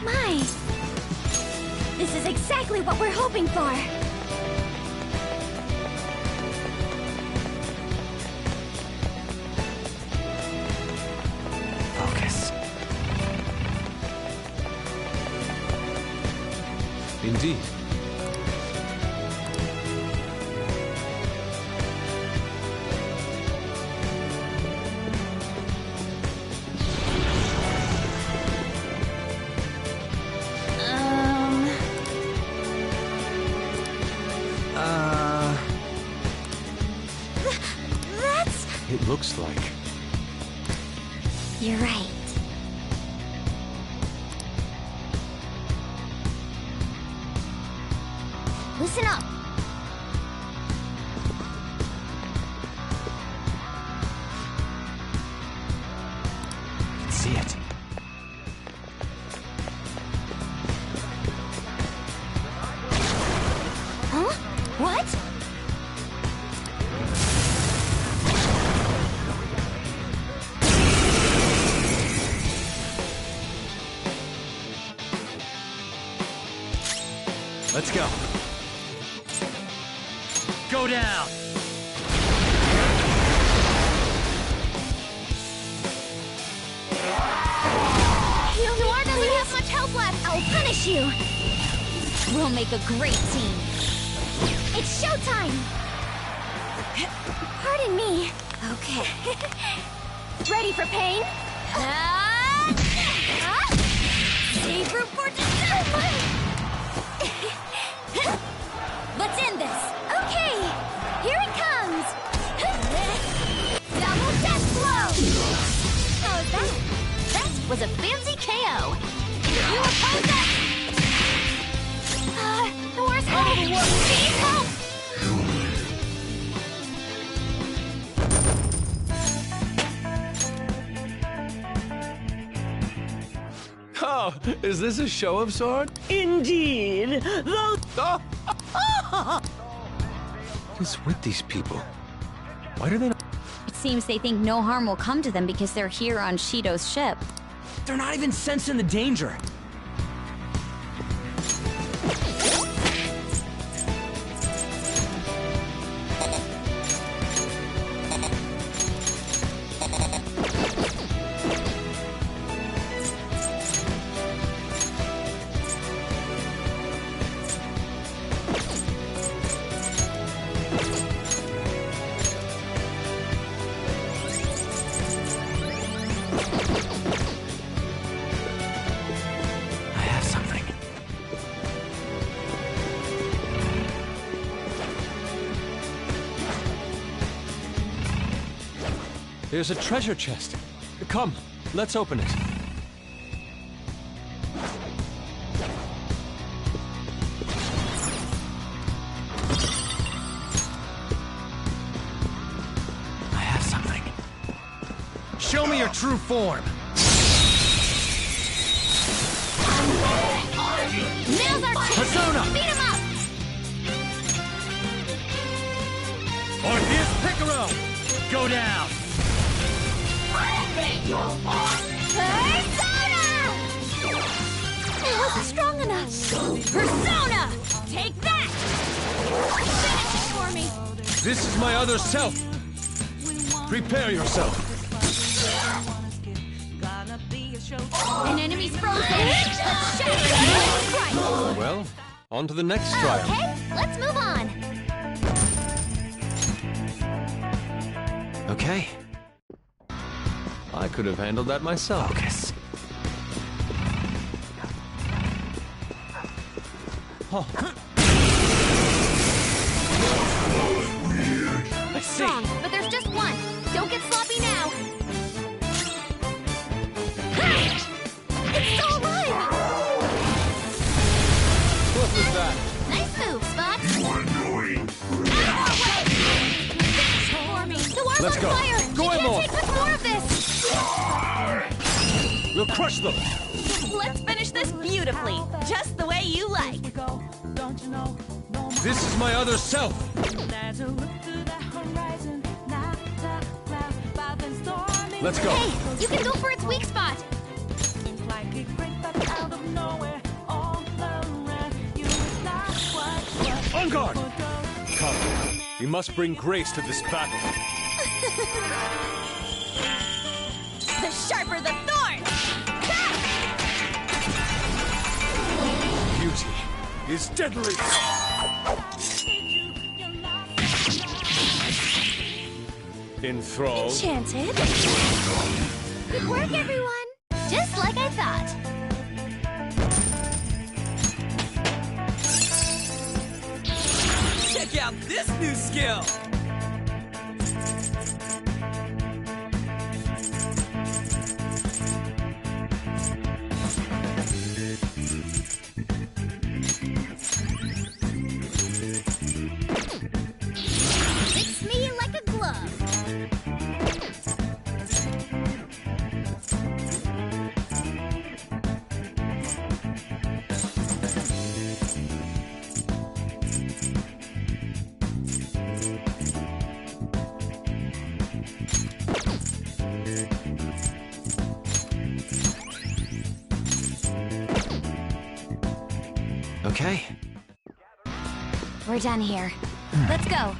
My! This is exactly what we're hoping for!
Focus.
Indeed.
That's...
It looks like...
You're right. Listen up!
I can see it.
Huh? What?
Let's go. Go down!
Noir doesn't have much health left! I'll punish you!
We'll make a great team.
It's showtime! Pardon me.
Okay.
Ready for pain?
Save room for December! Let's end this!
Okay! Here it comes! Double death blow! How's that?
That was a fancy KO. You oppose that?
Thor's hurt! Please help!
Oh, is this a show of sort?
Indeed!
What is with these people? Why do they not...
It seems they think no harm will come to them because they're here on Shido's ship.
They're not even sensing the danger.
There's a treasure chest. Come, let's open it.
I have something. Show me your true form.
Now's our chance!
Persona!
Beat him up!
Orpheus Picaro! Go down!
Persona! It wasn't strong enough!
Persona! Take that!
Finish it for me!
This is my other self. Prepare yourself.
An enemy's frozen! Let's shatter it! Strike!
Well, on to the next trial.
Okay, let's move on!
Okay. I could have handled that myself.
Focus.
Oh.
car's
Let's
on
go.
fire!
Go
We
in,
can't
Lord.
take much more of this!
We'll crush them.
Let's finish this beautifully, just the way you like.
This is my other self. Let's go.
Hey, you can go for its weak spot!
On guard. Come. We must bring grace to this battle.
The sharper the thorn!
Beauty is deadly. Enthralled.
Enchanted. Good work, everyone! Just like I thought.
Check out this new skill!
Fits me like a glove.
Okay.
We're done here. Let's go.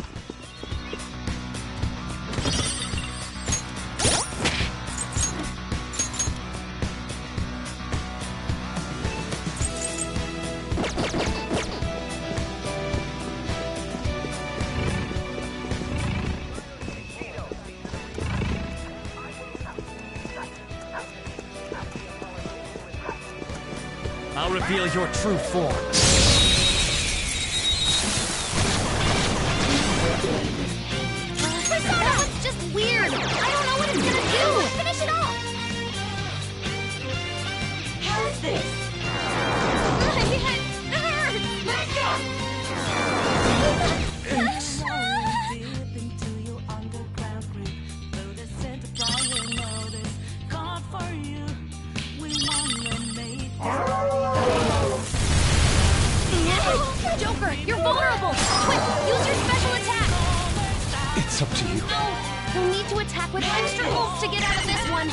I'll reveal your true form.
That one's just weird! I don't know what it's gonna do! Finish it off! How is this? My head hurts!
Joker, you're vulnerable! Quick, use your special attack!
It's up to you.
No! You'll need to attack with extra bolts to get out of this one!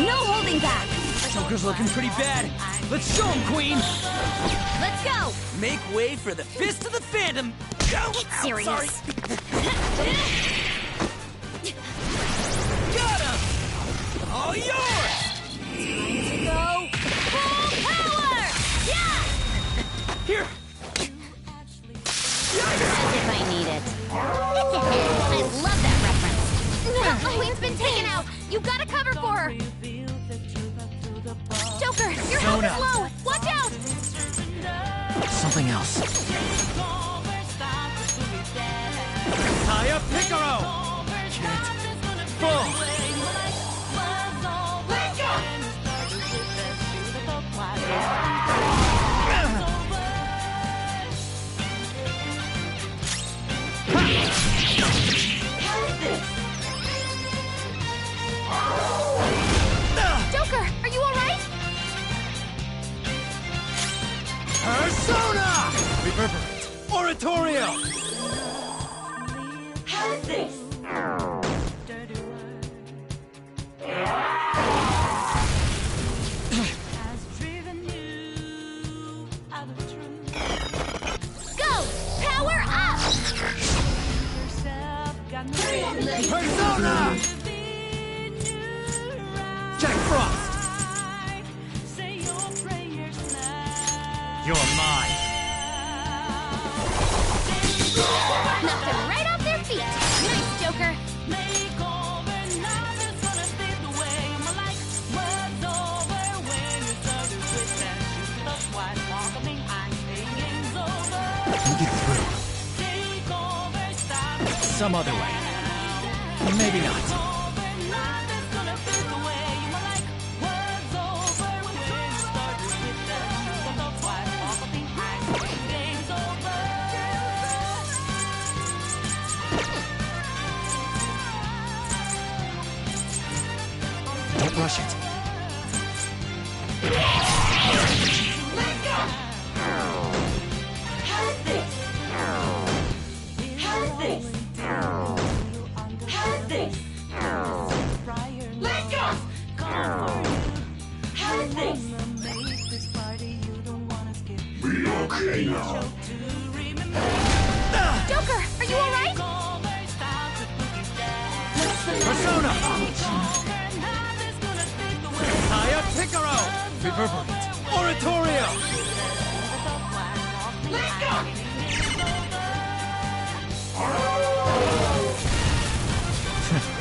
No holding back!
Joker's looking pretty bad. Let's show him, Queen!
Let's go!
Make way for the Fist of the Phantom! Go!
Get serious!
Sorry. Got him! All yours!
Time to go full power! Yeah!
Here!
As if I need it. I love that reference.
The Queen's been taken out! You gotta cover for her! Joker, your health is low! Watch out!
Something else.
Tie up Piccolo! Can't fall!
Joker, are you alright?
Persona! Reverberant. Oratorio!
How is this? Go! Power up!
Persona! Jack Frost! You're mine.
Knocked them right off their feet! Nice, Joker!
We'll get through. Some other way. Maybe not.
crush it.
Be okay now.
Joker, are you alright?
Persona! Aya Picaro! Reverberate! Oratorio!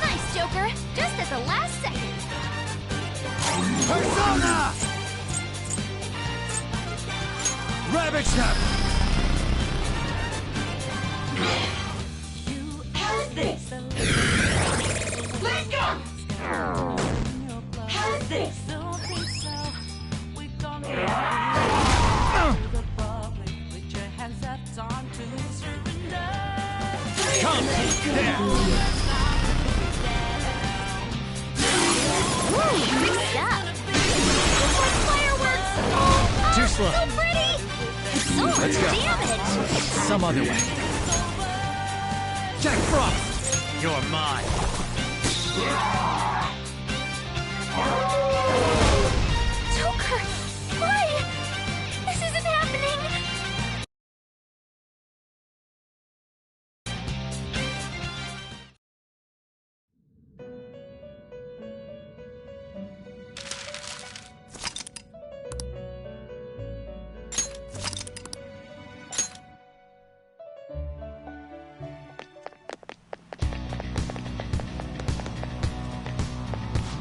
Nice, Joker. Just at the last second.
Persona! Ravage them!
Have this. Let go. Have this.
Come! There!
Ooh, good stuff. Like fireworks. Oh,
Too slow.
so pretty. So much
Let's go.
damage.
Some other way. Jack Frost! You're mine.
Joker, why? This isn't happening.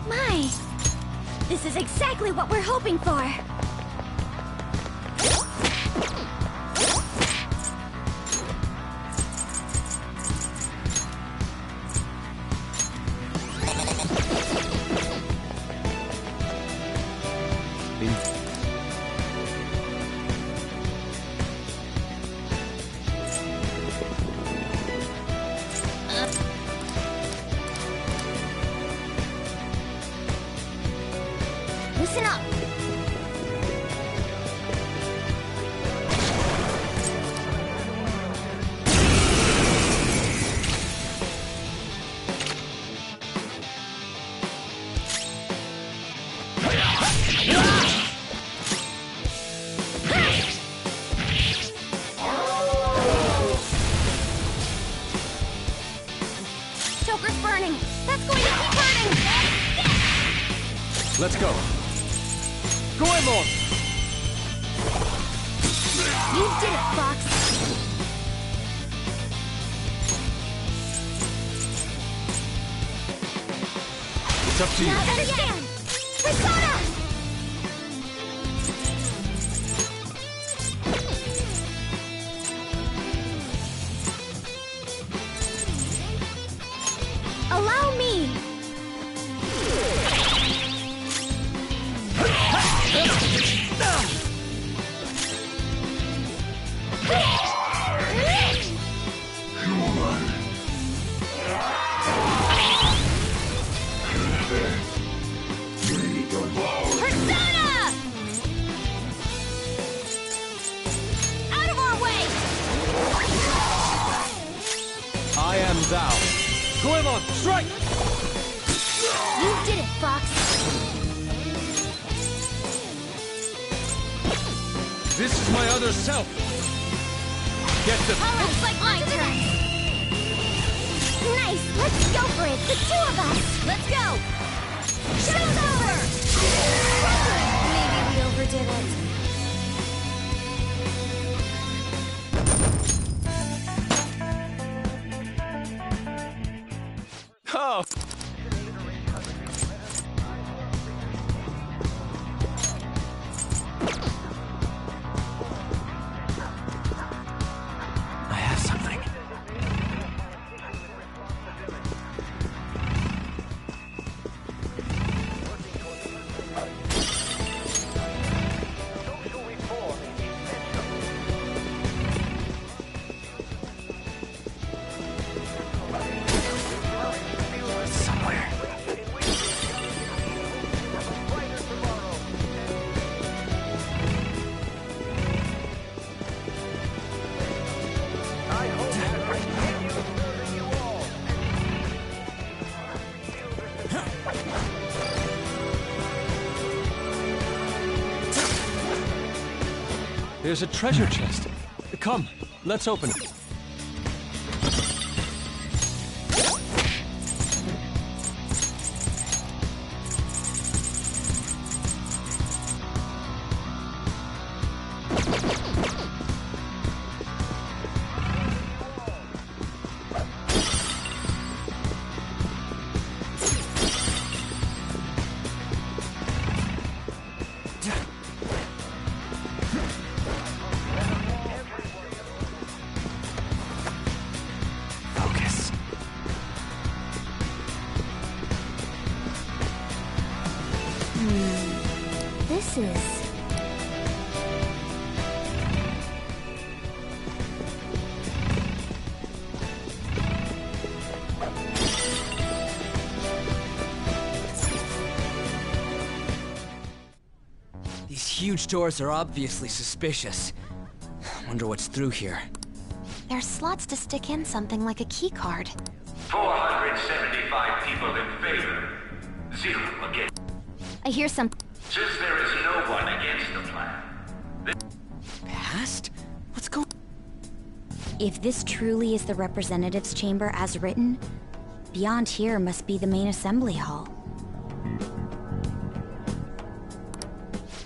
My, this is exactly what we're hoping for. Listen up. Joker's burning. That's going to keep burning.
Let's go. Goemon!
You did it, Fox.
It's up to you.
Now understand. Persona! Allow me. Persona! Out of our way!
I am thou. Goemon, strike!
You did it, Fox.
This is my other self. Get the...
All right, it's like my turn. Nice, let's go for it, the two of us. Let's go. Show's over. Maybe we overdid it.
Oh! I have something.
There's a treasure chest. Come, let's open it.
This is...
These huge doors are obviously suspicious. Wonder what's through here.
There's slots to stick in something like a key card.
475 people in favor. 0 against.
I hear some...
Since there is no one against the plan.
Past? What's going...
If this truly is the representatives' chamber as written, beyond here must be the main assembly hall.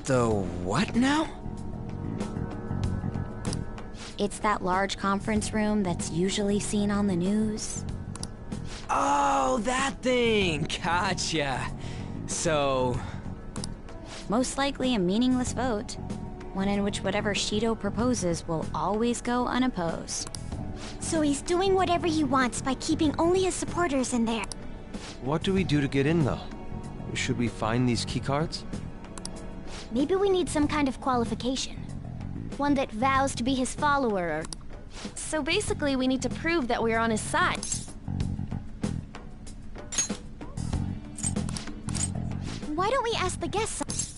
The what now?
It's that large conference room that's usually seen on the news.
Oh, that thing! Gotcha. So...
Most likely a meaningless vote. One in which whatever Shido proposes will always go unopposed.
So he's doing whatever he wants by keeping only his supporters in there.
What do we do to get in, though? Should we find these keycards?
Maybe we need some kind of qualification. One that vows to be his follower or...
So basically, we need to prove that we're on his side.
Why don't we ask the guests?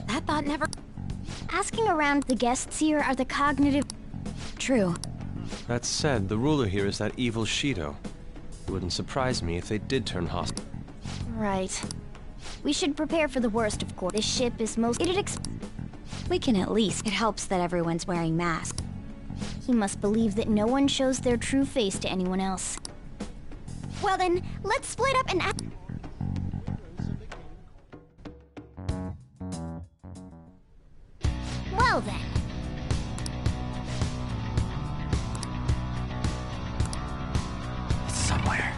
That thought never...
Asking around, the guests here are the cognitive...
True.
That said, the ruler here is that evil Shido. It wouldn't surprise me if they did turn hostile.
Right.
We should prepare for the worst, of course. This ship is most...
We can at least... It helps that everyone's wearing masks.
He must believe that no one shows their true face to anyone else. Well then, let's split up and act... Well then.
It's somewhere.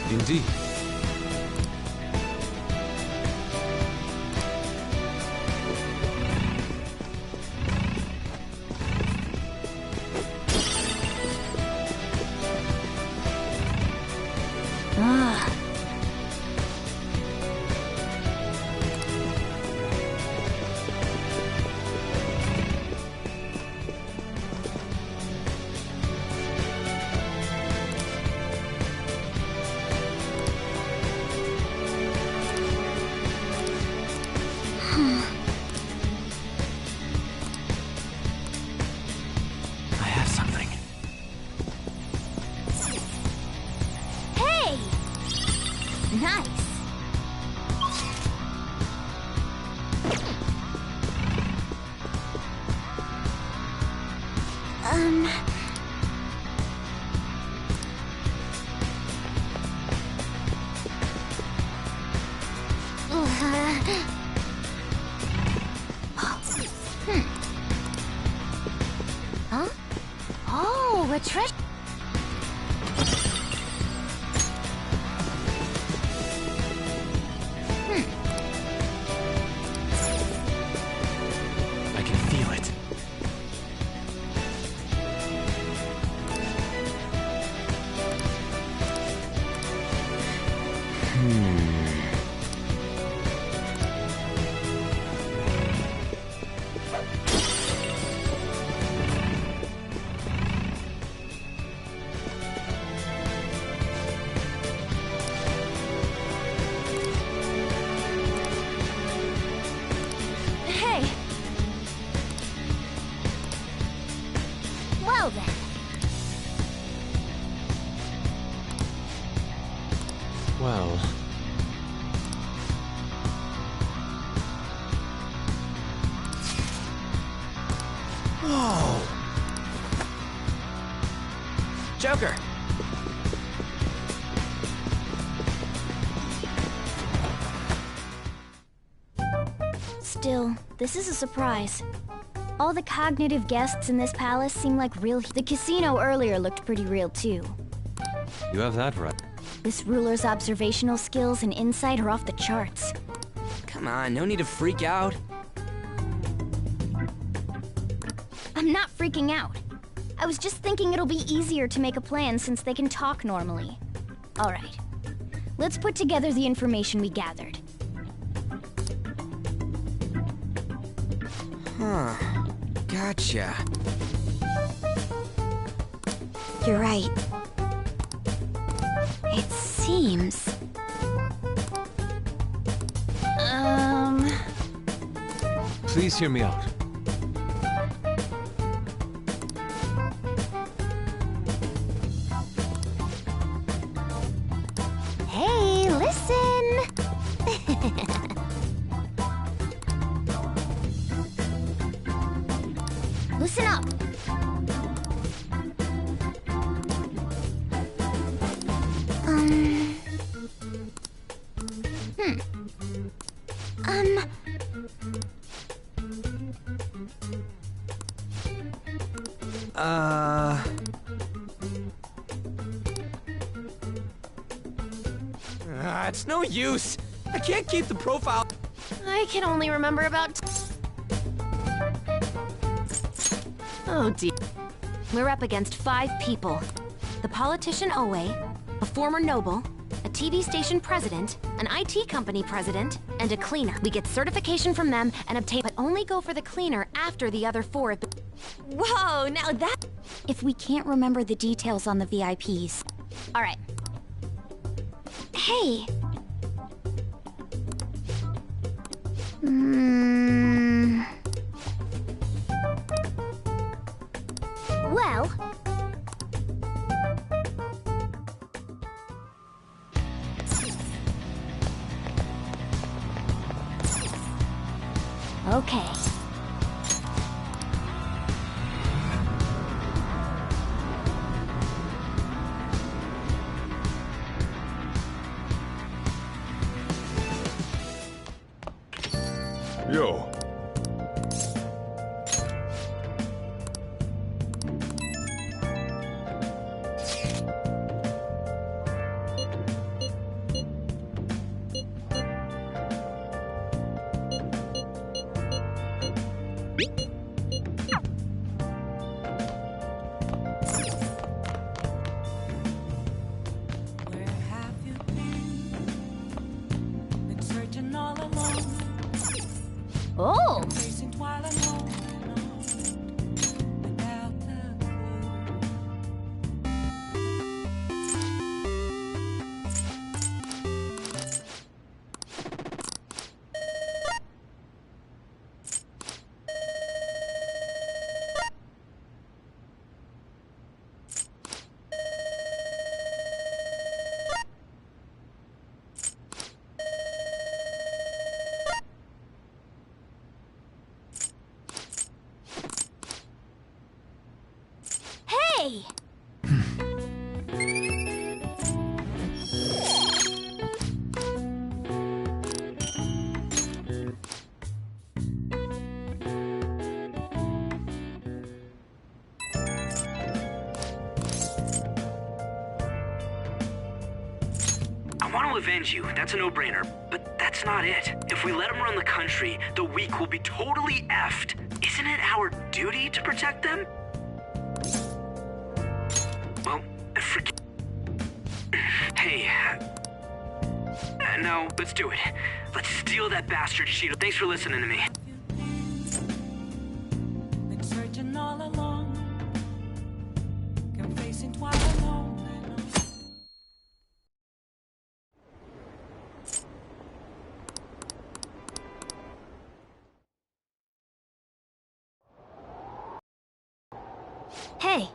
Indeed.
I have something.
Hey! Nice.
Huh? Oh, a treasure.
I can feel it.
Hey! Well then.
Well...
Whoa! Joker!
Still, this is a surprise. All the cognitive guests in this palace seem like real. The casino earlier looked pretty real too.
You have that right.
This ruler's observational skills and insight are off the charts.
Come on, no need to freak out.
I'm not freaking out. I was just thinking it'll be easier to make a plan since they can talk normally. Alright. Let's put together the information we gathered.
Huh. Gotcha.
You're right. It seems...
Please hear me out.
Hey, listen! Listen up!
It's no use. I can't keep the profile.
I can only remember about... Oh dear. We're up against 5 people. The politician Owe, a former noble, a TV station president, an IT company president, and a cleaner. We get certification from them and obtain, but only go for the cleaner after the other 4 have been...
Whoa, now that... If we can't remember the details on the VIPs... Alright. Hey! Well... Okay.
Yo.
Oh! Hey!
I want to avenge you, that's a no-brainer, but that's not it. If we let him run the country, the weak will be totally effed. Isn't it our duty to protect them? Well, forget... Hey, no, let's do it. Let's steal that bastard Shido. Thanks for listening to me.
Been searching all along, confessing twice alone.
Hey!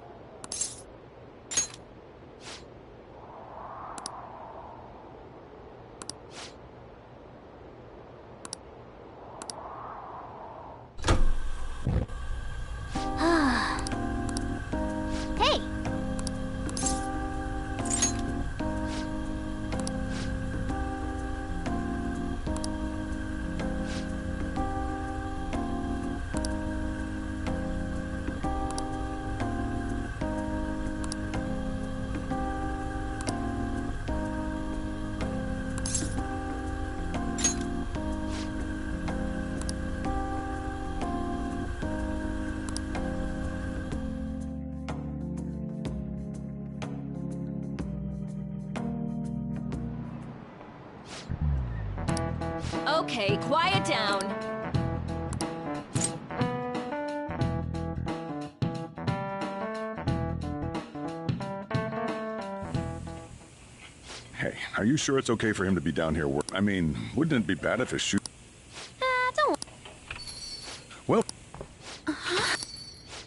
Okay, quiet down.
Hey, are you sure it's okay for him to be down here I mean, wouldn't it be bad if his shoe...
Don't...
Well...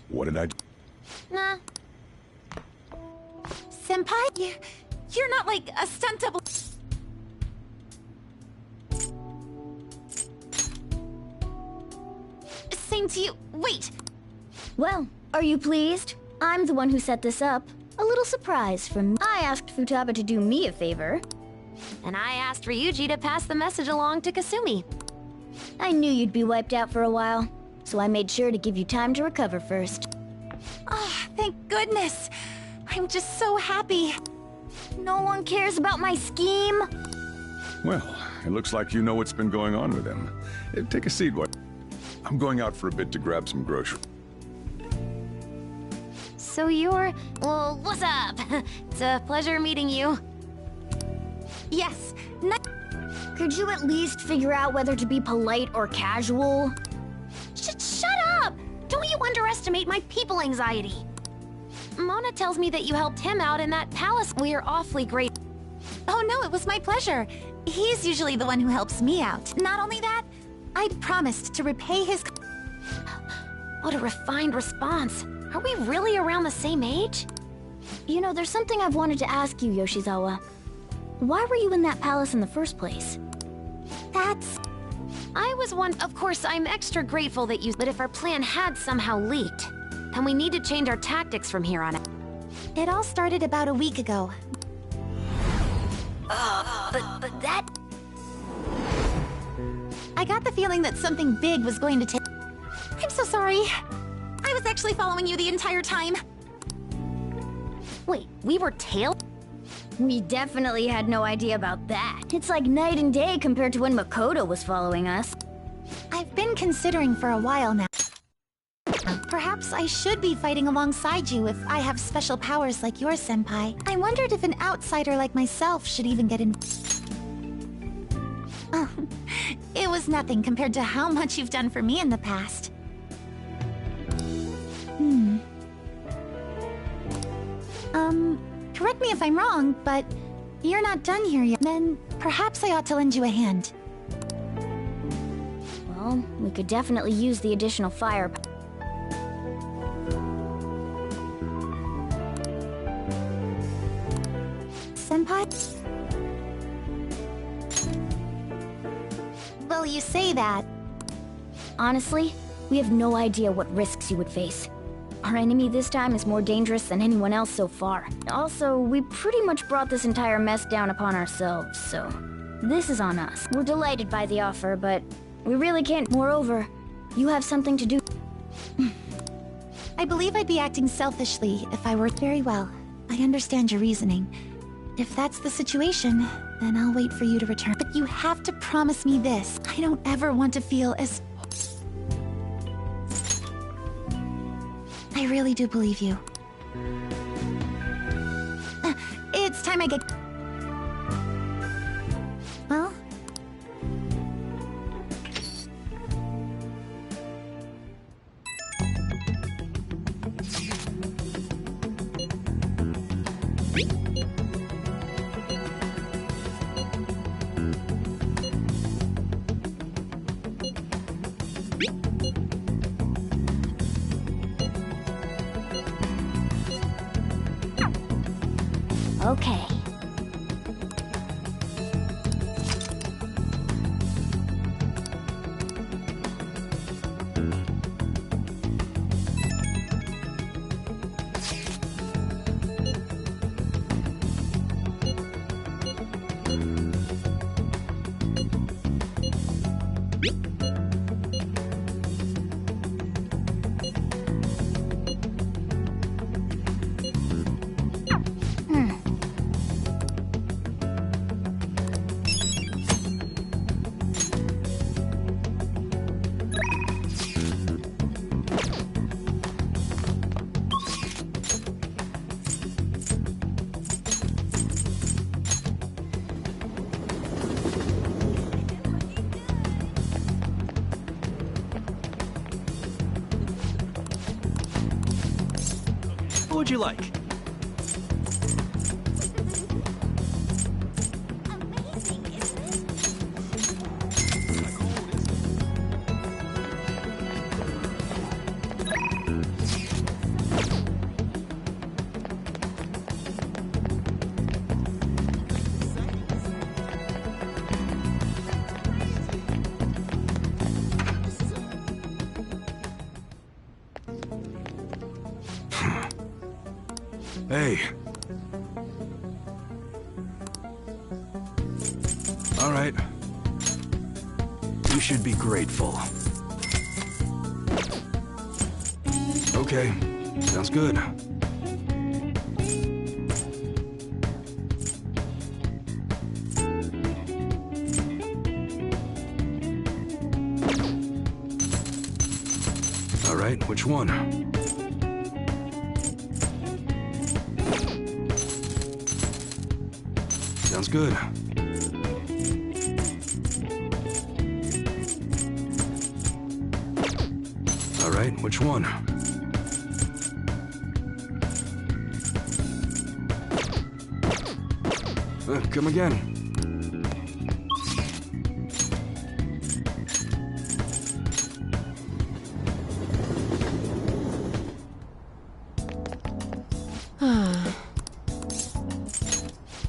What did I do?
Nah.
Senpai, you're not like a stunt double. Same to you. Wait.
Well, are you pleased? I'm the one who set this up. A little surprise from me. I asked Futaba to do me a favor.
And I asked Ryuji to pass the message along to Kasumi.
I knew you'd be wiped out for a while, so I made sure to give you time to recover first.
Oh, thank goodness. I'm just so happy.
No one cares about my scheme.
Well, it looks like you know what's been going on with him. Take a seat, what? I'm going out for a bit to grab some groceries.
So you're... Well, what's up? It's a pleasure meeting you.
Yes.
Could you at least figure out whether to be polite or casual?
Shut up! Don't you underestimate my people anxiety. Mona tells me that you helped him out in that palace. We're awfully great.
Oh no, it was my pleasure. He's usually the one who helps me out. Not only that, I'd promised to repay his...
What a refined response. Are we really around the same age?
You know, there's something I've wanted to ask you, Yoshizawa. Why were you in that palace in the first place?
I was one... Of course, I'm extra grateful that you... But if our plan had somehow leaked, then we need to change our tactics from here on out.
It all started about a week ago.
But that...
I got the feeling that something big was going to take... I'm so sorry. I was actually following you the entire time.
Wait, we were tailed?
We definitely had no idea about that. It's like night and day compared to when Makoto was following us.
I've been considering for a while now. Perhaps I should be fighting alongside you if I have special powers like yours, Senpai. I wondered if an outsider like myself should even get in... Oh, it was nothing compared to how much you've done for me in the past. Correct me if I'm wrong, but you're not done here yet. Then perhaps I ought to lend you a hand.
Well, we could definitely use the additional fire.
Senpai? Well, you say that.
Honestly, we have no idea what risks you would face. Our enemy this time is more dangerous than anyone else so far. Also, we pretty much brought this entire mess down upon ourselves, so... This is on us. We're delighted by the offer, but we really can't. Moreover, you have something to do.
I believe I'd be acting selfishly if I were... Very well. I understand your reasoning. If that's the situation, then I'll wait for you to return. But you have to promise me this. I don't ever want to feel as... I really do believe you. It's time I get... Well?
Okay.
would you like?
Hey. All right. You should be grateful. Okay, sounds good. All right, which one? Sounds good. All right, which one? Come again.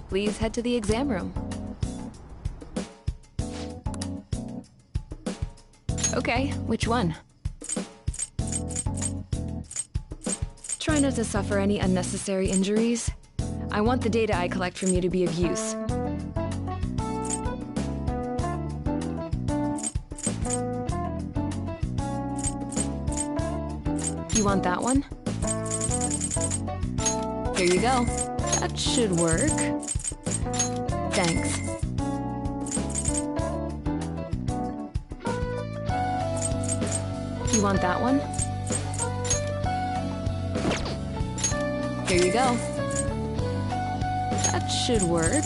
Please head to the exam room. Okay, which one? Try not to suffer any unnecessary injuries. I want the data I collect from you to be of use. You want that one? Here you go. That should work. Thanks. You want that one? Here you go. That should work.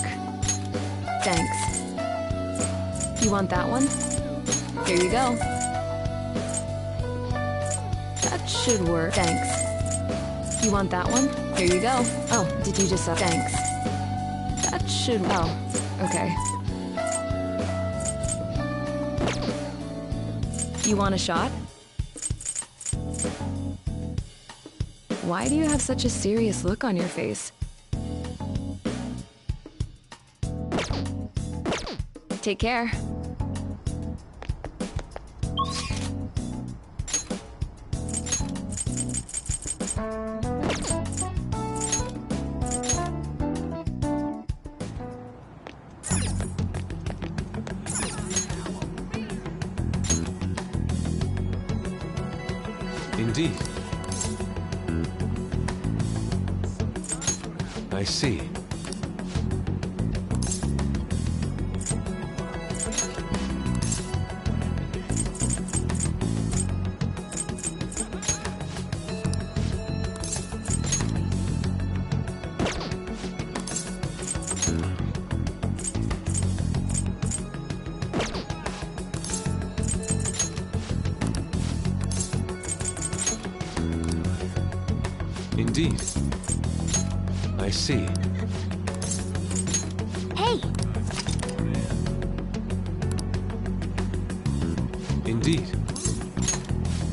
Thanks. You want that one? Here you go. That should work. Thanks. You want that one? Here you go. Oh, did you just... Thanks. That should... Oh, okay. You want a shot? Why do you have such a serious look on your face? Take care.
Indeed. I see. Indeed. I see.
Hey!
Indeed.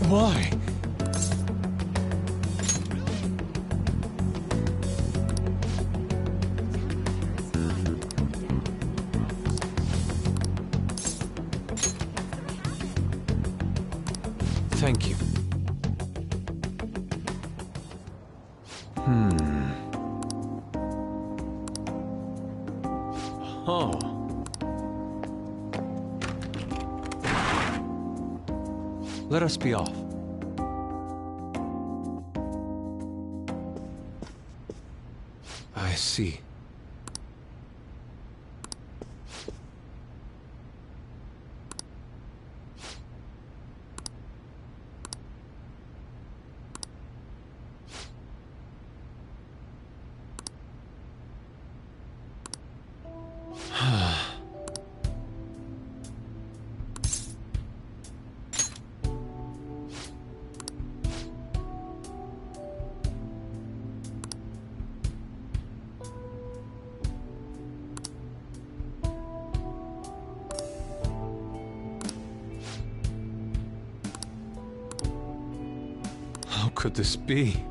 Why? Thank you. Oh. Let us be off. I see.
could this be?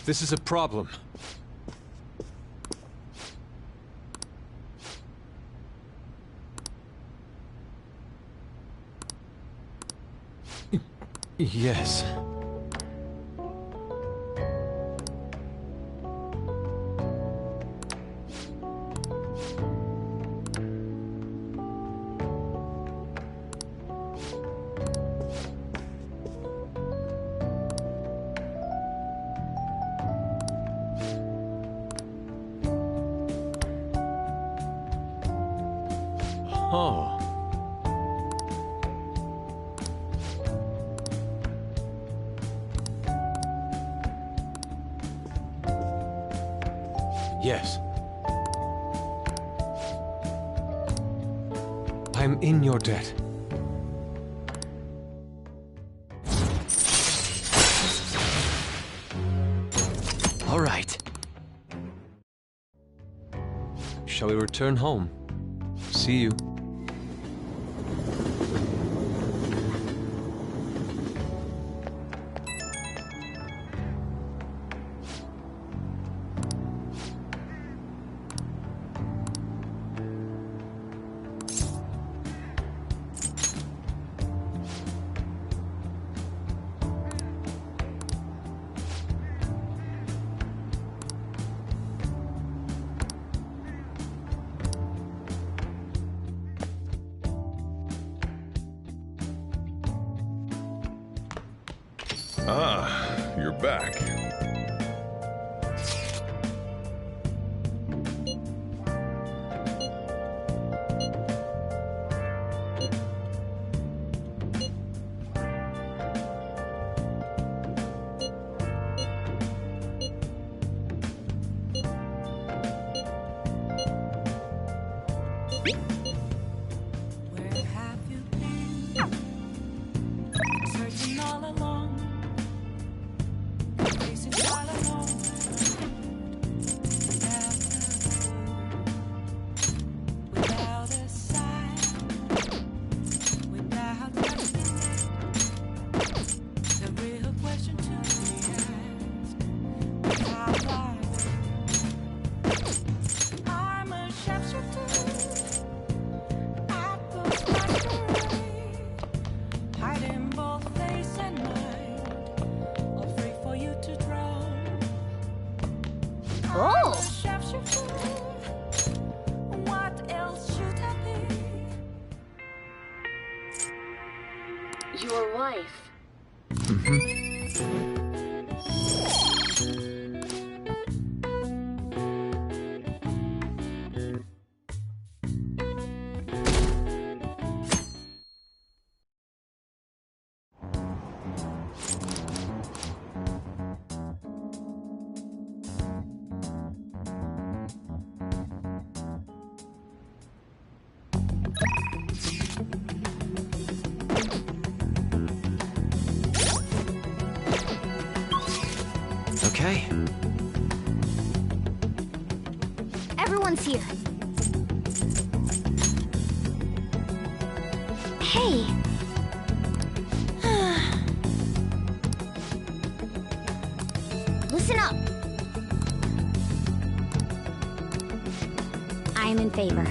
This is a problem. Yes. Oh. Yes. I'm in your debt.
All right.
Shall we return home? See you.
Ah, you're back.
Where have you been? Searching all along, facing all alone. Without a sign, without nothing. The real question to be asked: how life? I'm a sharpshooter. Hiding both face and mind, all free for you to draw.
Oh!
What else should I be?
Your wife.
Okay.
Everyone's here. Hey. Listen up.
I am in favor.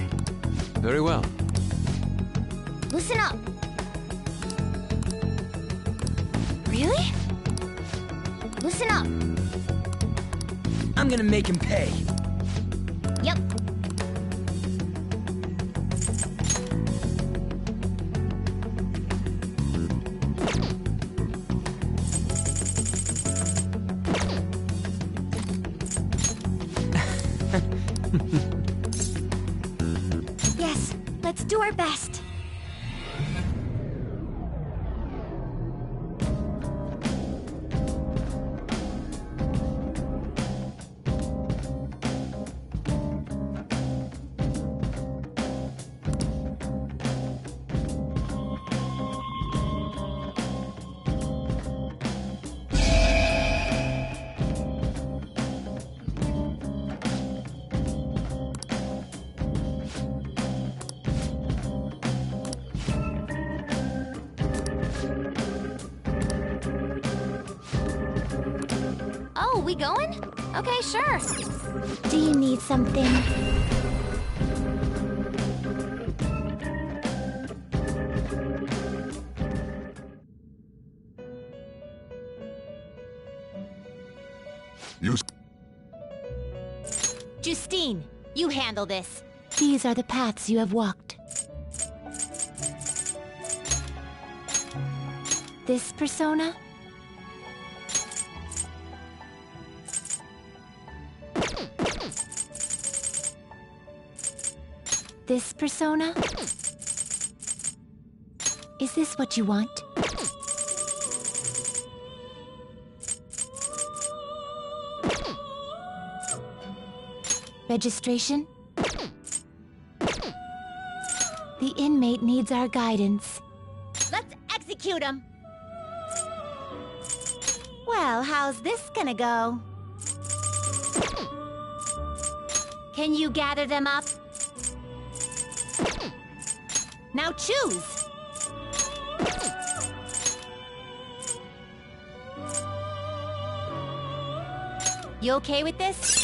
Very well.
Listen up. Really? Listen up.
I'm gonna make him pay.
Yep. your best.
Oh, we going? Okay, sure.
Do you need something?
Justine, you handle this.
These are the paths you have walked. This persona? This persona? Is this what you want? Registration? The inmate needs our guidance.
Let's execute him! Well, how's this gonna go? Can you gather them up? Now choose! You okay with this?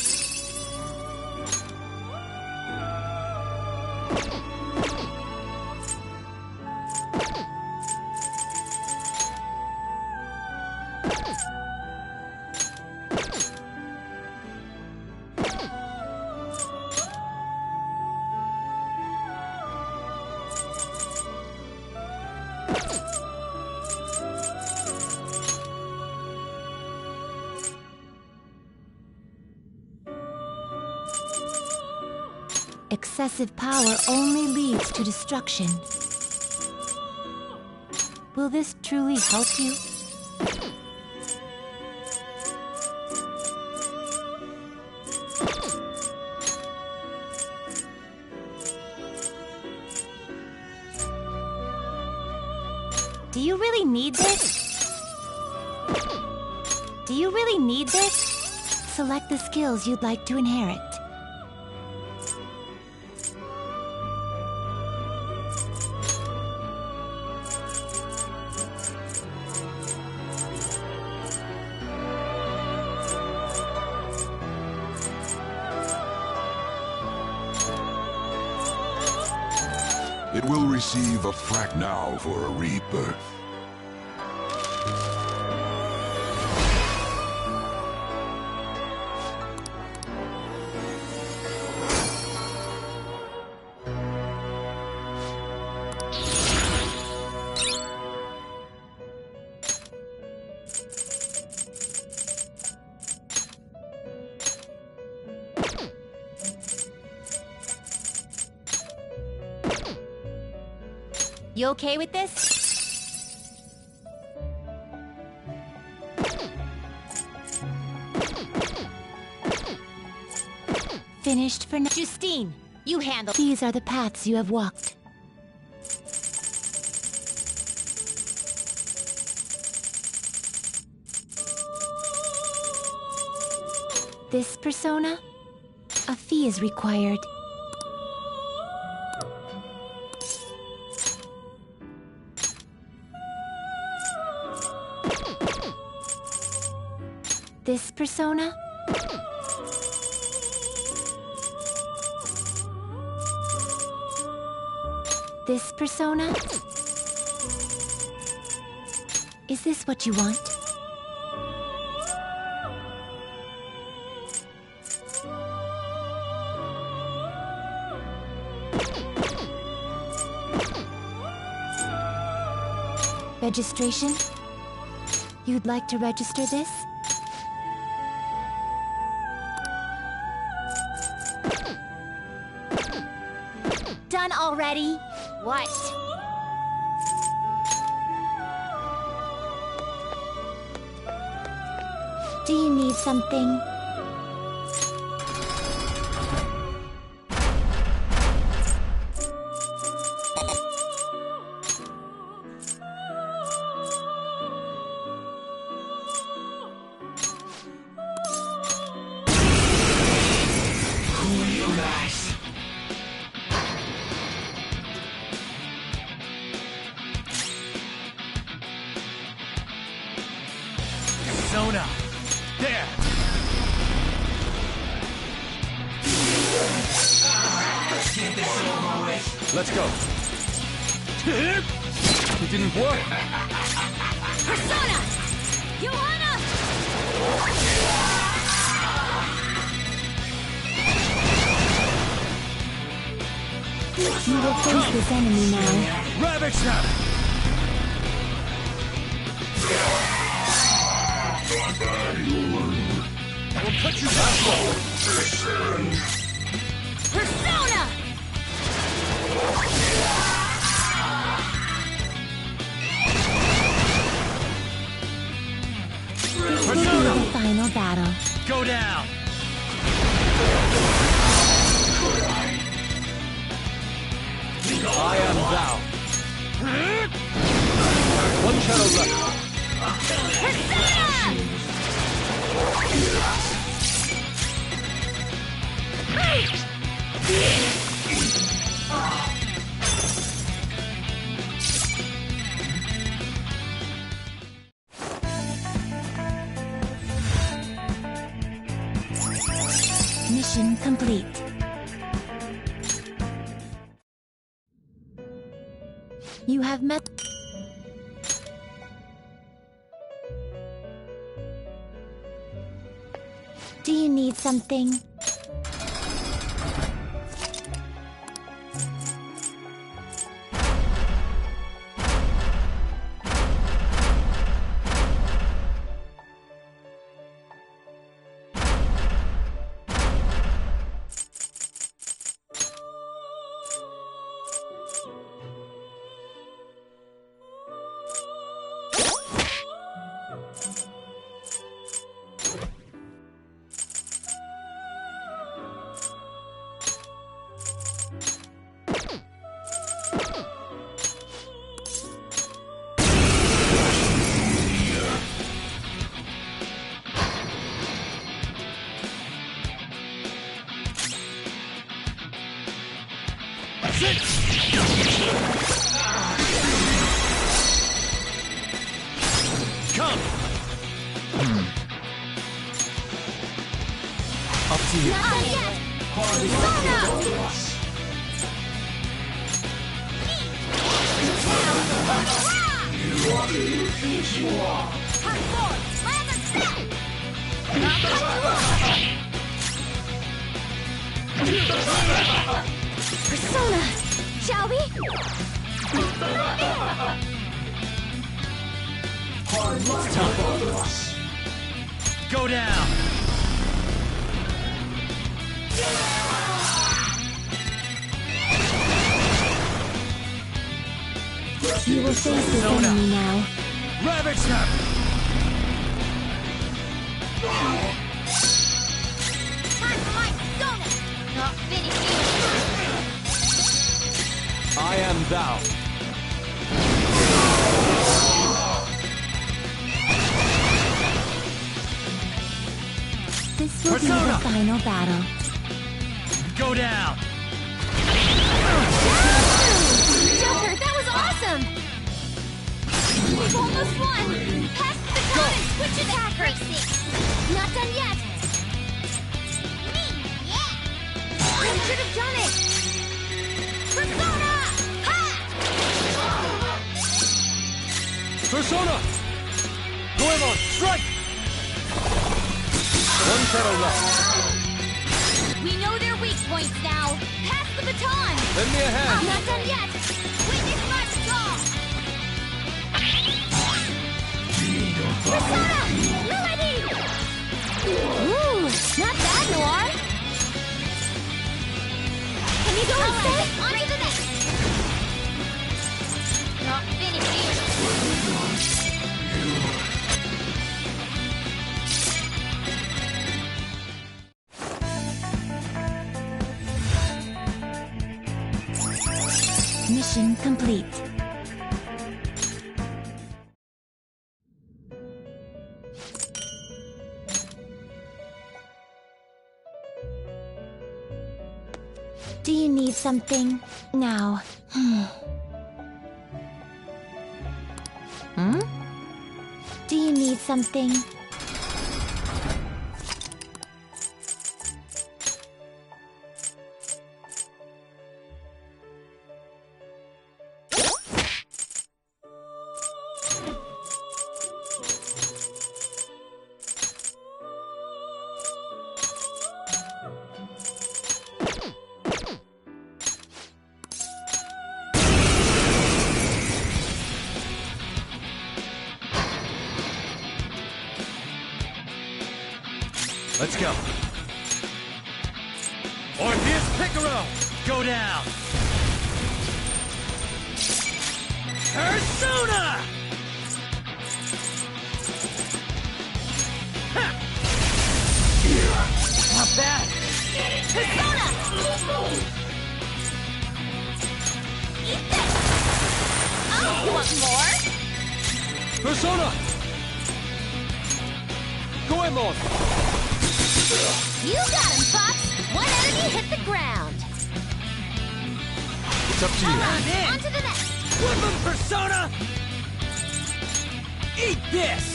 Excessive power only leads to destruction. Will this truly help you?
Do you really need this? Do you really need this?
Select the skills you'd like to inherit.
It will receive a frac now for a rebirth.
You okay with this?
Finished for now.
Justine, you handle.
These are the paths you have walked. This persona? A fee is required. This persona? This persona? Is this what you want? Registration? You'd like to register this?
Done already? What? Do you need something?
Sona! There! Let's go. It didn't work.
Persona! Johanna!
You will face this enemy now.
Ravage them! I will cut you down.
Persona!
This will be the final battle.
Go down! I am thou. One shadow left.
Persona!
Mission complete. You have met... Do you need something?
Come! Up to you.
Not yet! Persona!
You are who you think you are.
Hard forward! Land and step!
Persona! Shall we?
It's tough. Go down!
You will face this enemy now.
Ravage them!
Time for my Persona! Not finished yet!
I am thou.
This will
Persona!
be the final battle.
Go down!
Joker, that was awesome! We've almost won! Pass the baton and switch attack racing! Not done yet! Me, yeah! I should have done it! Persona! Ha!
Persona! Goemon, strike! One shadow left.
We know their weak points now! Pass the baton!
Lend me a hand.
Not done yet! Witness my strong! Persona! Melody! Ooh, not bad, Noir! Can you go instead? On to the next!
Mission complete. Do you need something? Now. Do you need something?
Let's go. Orpheus Picaro, go down. Persona! Ha! Not bad.
Persona! Eat this! Oh, you want more?
Persona! Goemon!
You got him, Fox! One enemy hit the ground!
It's up to you.
On to the next!
Woodland Persona! Eat this!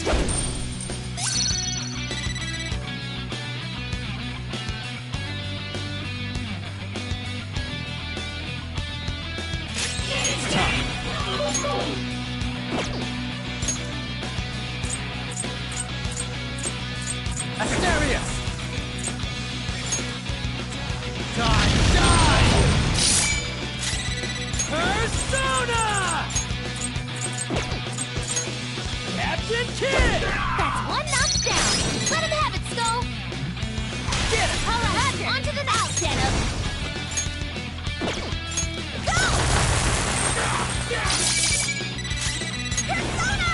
It's time. Asterius! Die! Persona! Captain Kidd!
That's one knockdown! Let him have it, Skull!
Get it!
All right, on to the next, Denim! Go! Persona!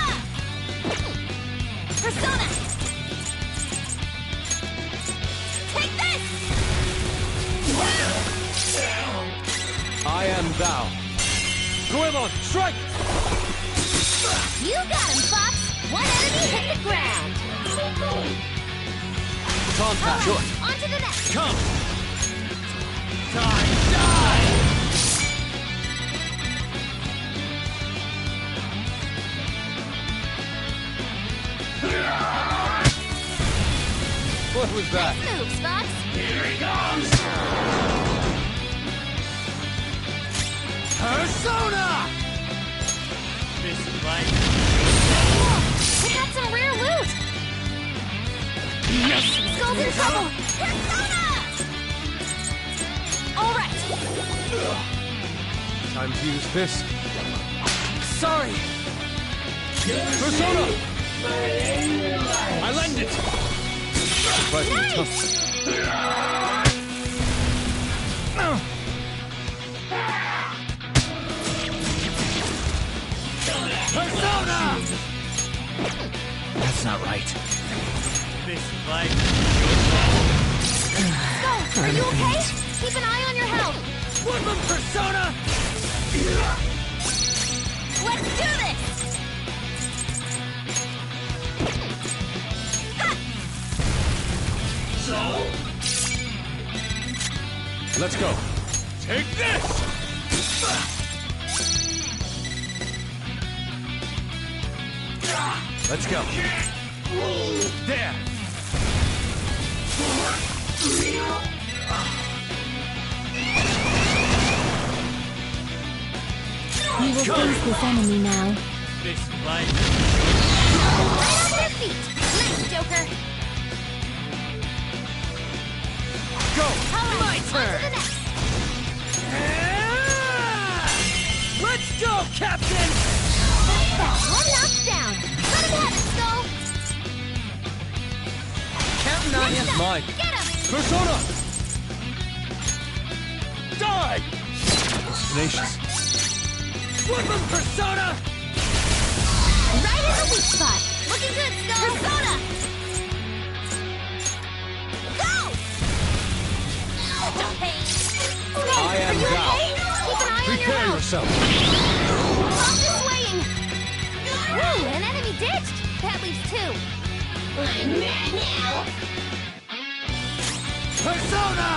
Persona! Take this!
I am thou. Goemon, strike!
You got him, Fox! One enemy hit the ground!
Contact.
All right, on to the next!
Come! Die! Die! What was that?
Nice moves, Fox!
Here he comes! Persona! Missing light.
We got some rare loot!
Yes!
Skull's in trouble! Persona! All right!
Time to use this.
Sorry!
Persona! I lend it! Surprisingly tough.
Persona! That's not right.
Missing light.
Skull, are you okay? Keep an eye on your health!
Woodland Persona!
Let's do this!
Let's go. Take this! Let's go. There!
We will face this enemy now.
Missing light.
Right on their feet! Nice, Joker!
Go!
All right,
My
on
turn.
to the next!
Let's go, Captain!
That's one knockdown! Let him have it, Skull!
Counting on you.
Next up,
Mine.
Get him!
Persona! Die! Tenacious.
Woodland Persona!
Right in the weak spot! Looking good, Skull! Persona! Go! Stop pain! Skull,
I am
are you
thou.
okay? Keep an eye on your
Prepare
out!
yourself!
Stop the swaying! Woo, an enemy ditched! That leaves two. I'm mad now!
Persona!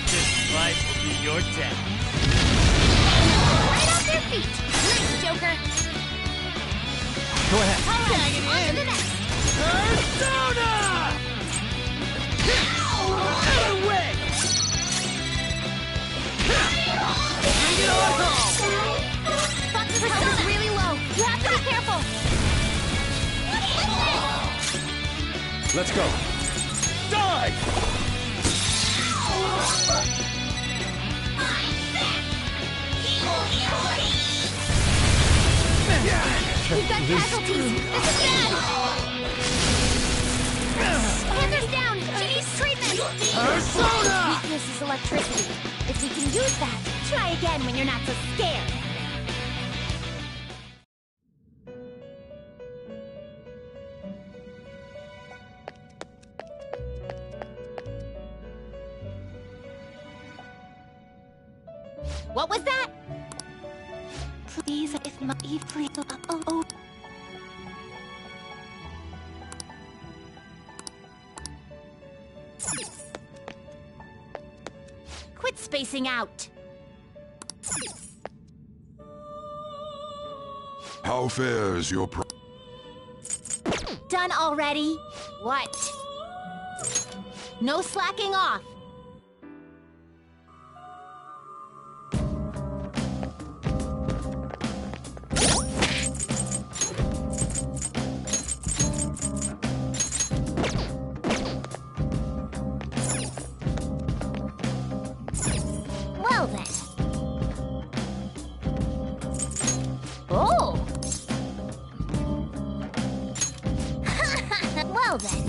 This fight will be your death.
Right off their feet! Nice, Joker!
Go ahead.
All right, on to the next!
Persona! Out of the way! Bring it on home!
Fox's health is really low. You have to be careful.
Let's go. Die!
We've got casualties. This is bad. Panther's down. She needs treatment.
Persona!
Weakness is electricity. If we can use that, try again when you're not so scared. What was that?
Please, if my Eve, please. Oh.
Quit spacing out.
How fares your
Done already? What? No slacking off. Well then. Oh! Well then.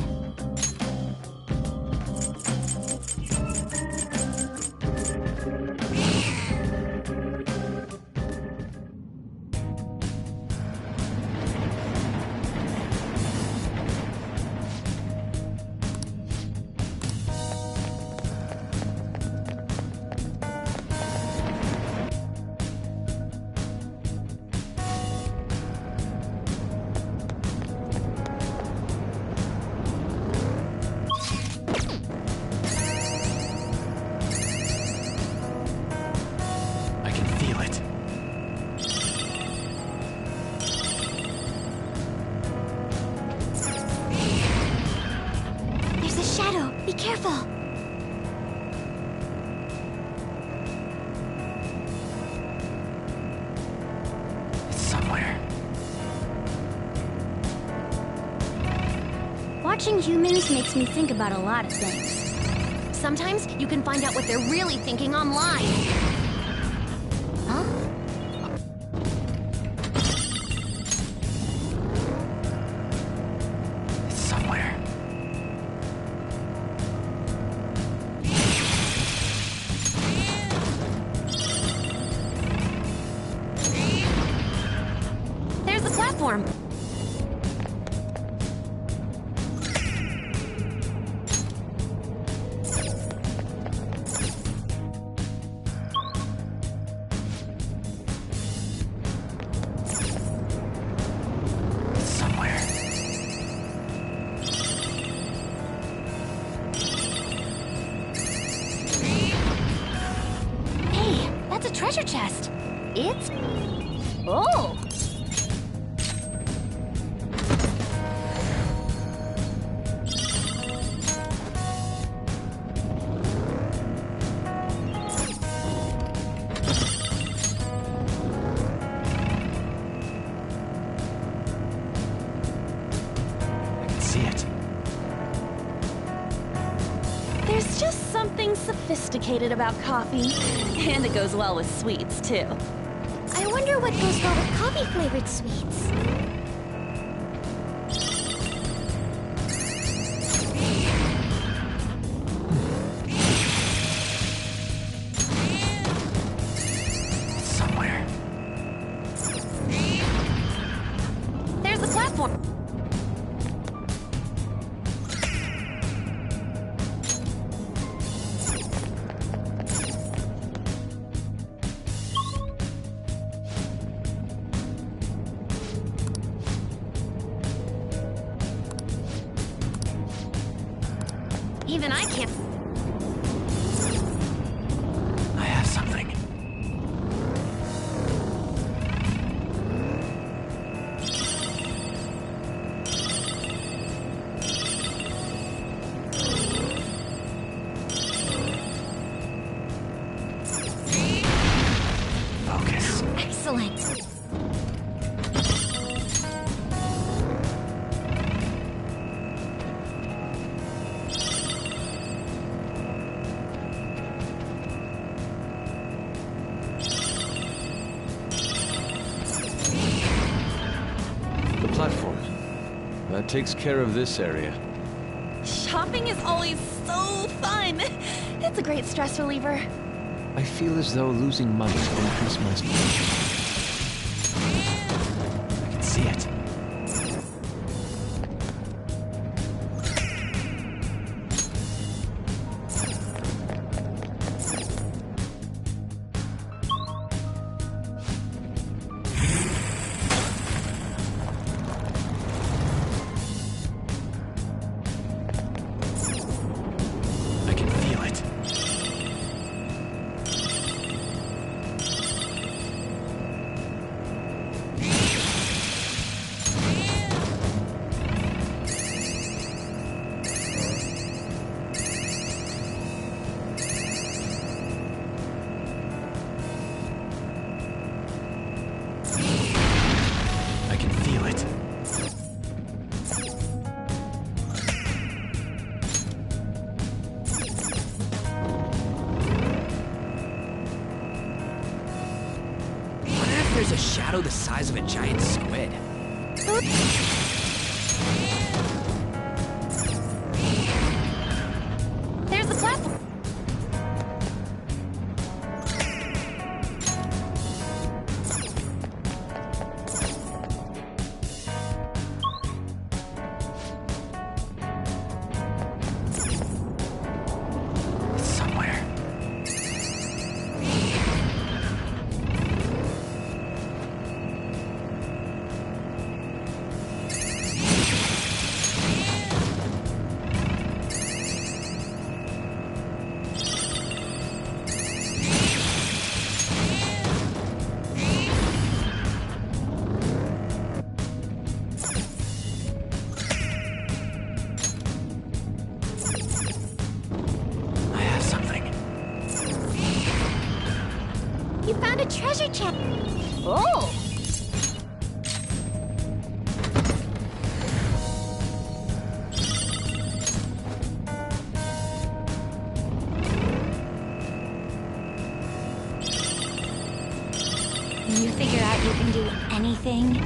I can feel it.
There's a shadow. Be careful.
It's somewhere.
Watching humans makes me think about a lot of things. Sometimes you can find out what they're really thinking online. Huh?
It's somewhere.
There's the platform.
It's somewhere.
Hey, that's a treasure chest. It's... Oh!
I can see it.
There's just something sophisticated about coffee. And it goes well with sweets, too.
I wonder what goes well with coffee-flavored sweets.
It's somewhere.
There's the platform. Even I can't...
I have something. Focus.
Excellent.
The platform. That takes care of this area.
Shopping is always so fun. It's a great stress reliever.
I feel as though losing money will increase my speed.
I can see it. I can feel it. I can feel it. Wonder if there's a shadow the size of a giant squid.
There's the platform.
It's somewhere. I have something.
You found a treasure chest.
Oh!
You figure out you can do anything?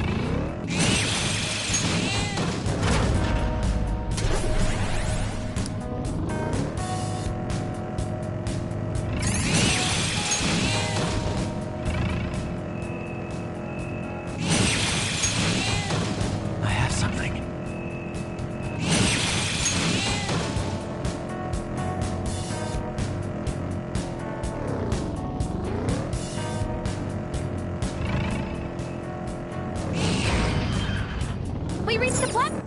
I have something.
We reached the platform.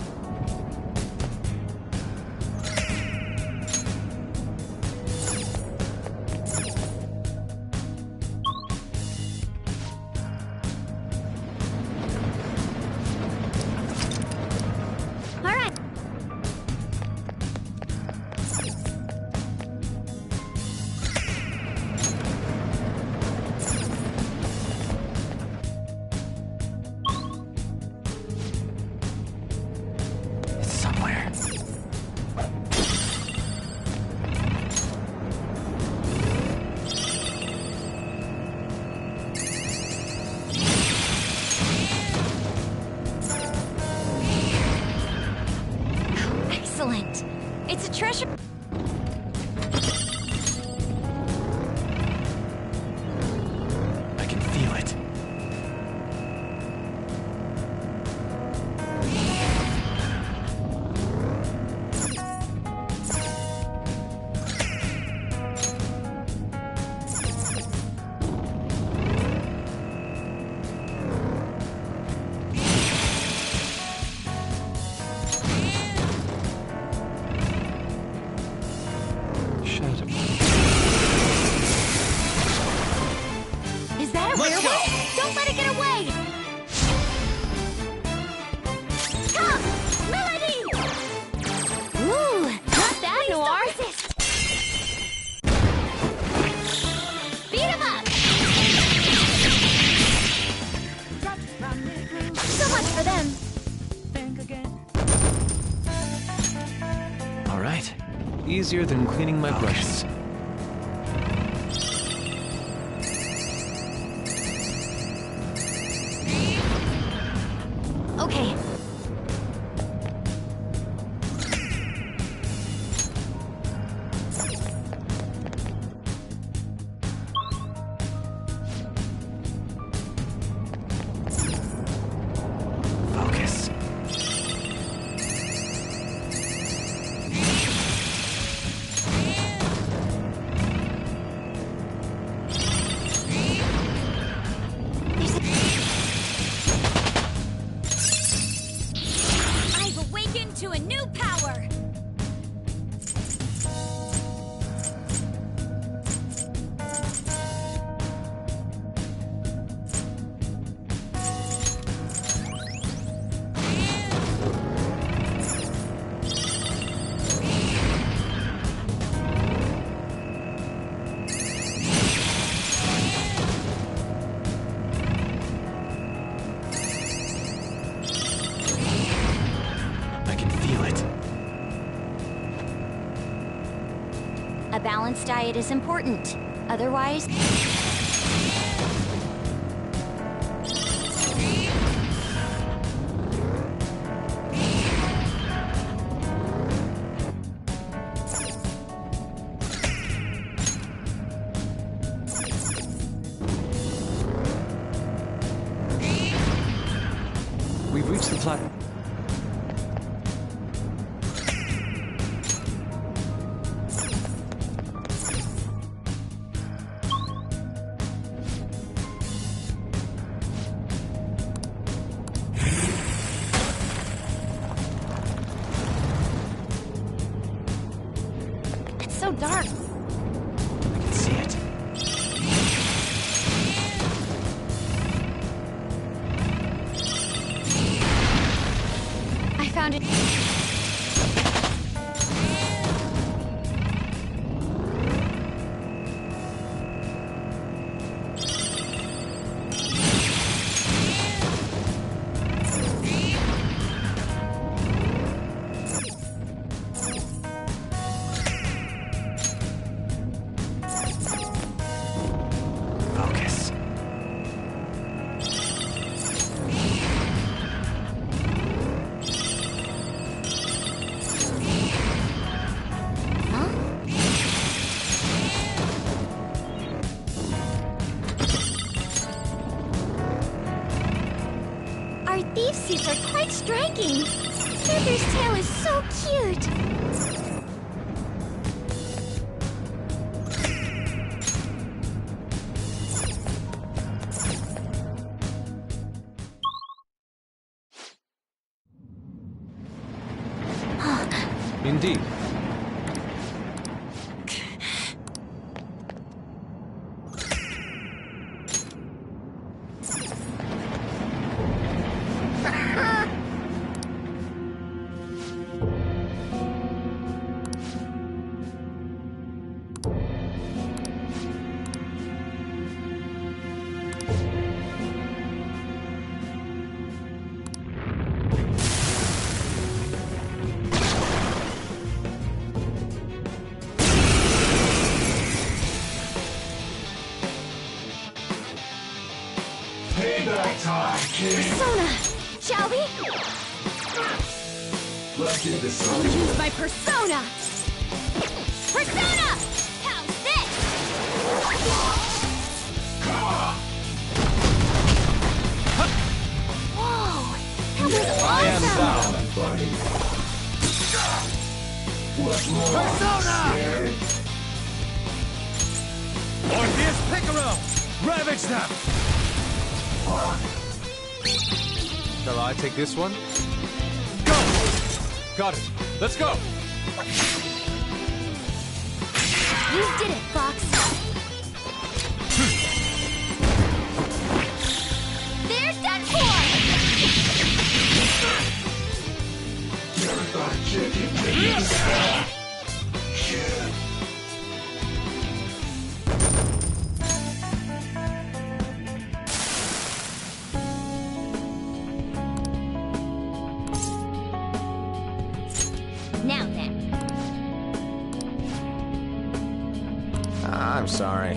All right.
It's somewhere.
Excellent. It's a treasure.
I can feel it.
easier than cleaning my brushes.
Okay.
Focus.
I've awakened to a new power!
I can feel it.
A balanced diet is important. Otherwise...
We've reached the platform.
It's so dark.
I can see it.
I found it.
Focus.
Our thief suits are quite striking. Feather's tail is so cute.
Indeed.
Payback time, kid.
Persona, shall we?
Let's get this
I'll
over
use
with.
my persona! Persona! How's this?
Whoa, that was
I am
awesome!
thou.
Buddy. What more?
Persona! Orpheus Picaro! Ravage them! Shall I take this one? Go! Got it. Let's go!
You did it, Fox! There's that
Marathon chicken.
Now then.
I'm sorry.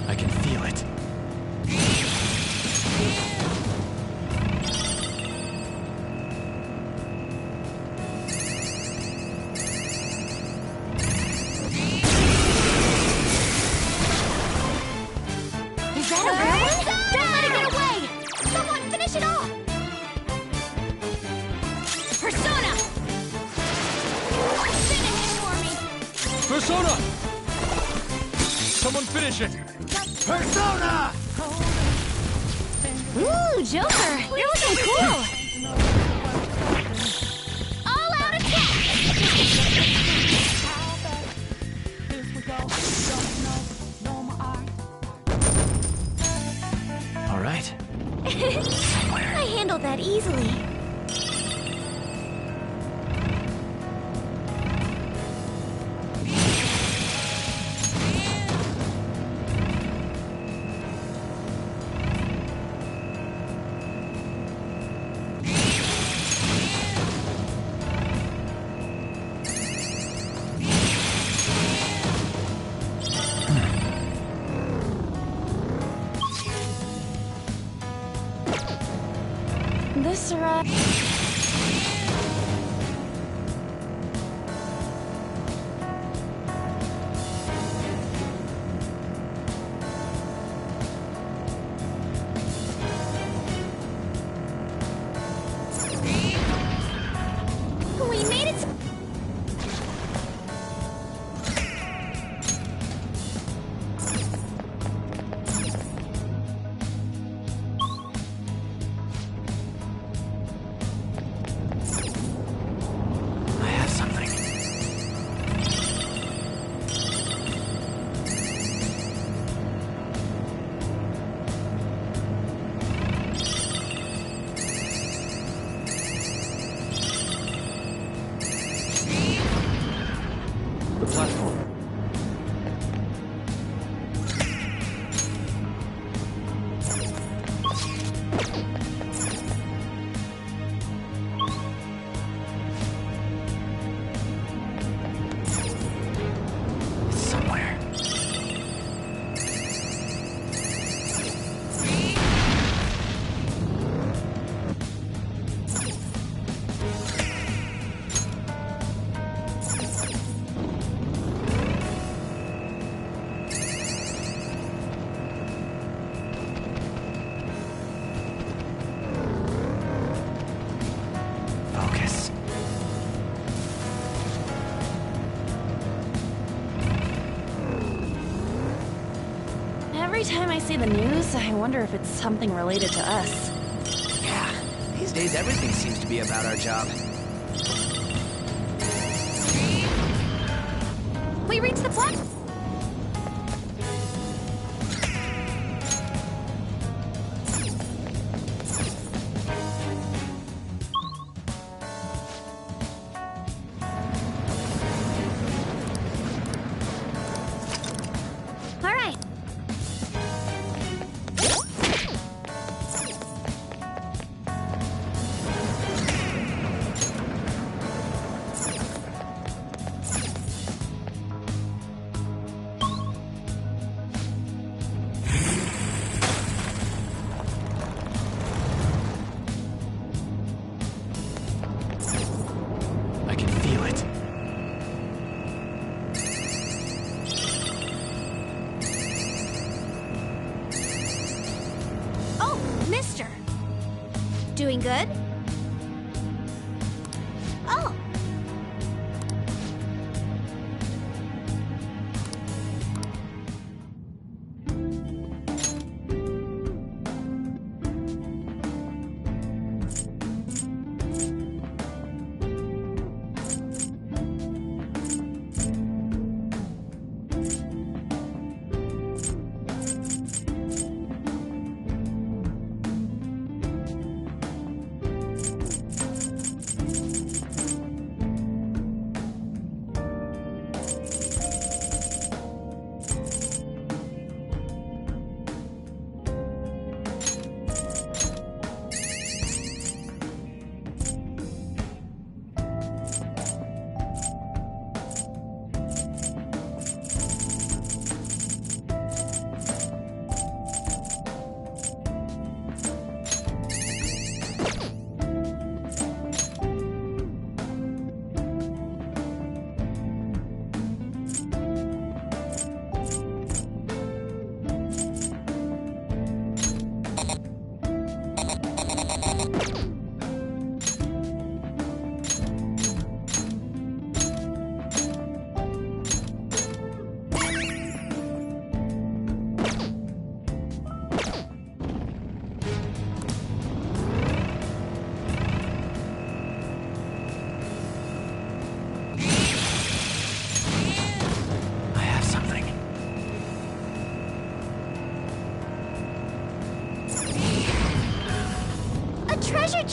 I can feel it.
Is that a good one? Don't let it get away! Someone finish it off! Persona! Finish it for me!
Persona! Someone finish it!
Persona! Ooh, Joker! You're looking cool! All out attack!
All right.
I handled that easily. This
We made it!
I have something. The platform. It's somewhere. Focus.
Every time I see the news, I wonder if it's something related to us.
Yeah, these days everything seems to be about our job.
We reached the platform! All right.
I can feel it.
Oh, mister. Doing good? Oh.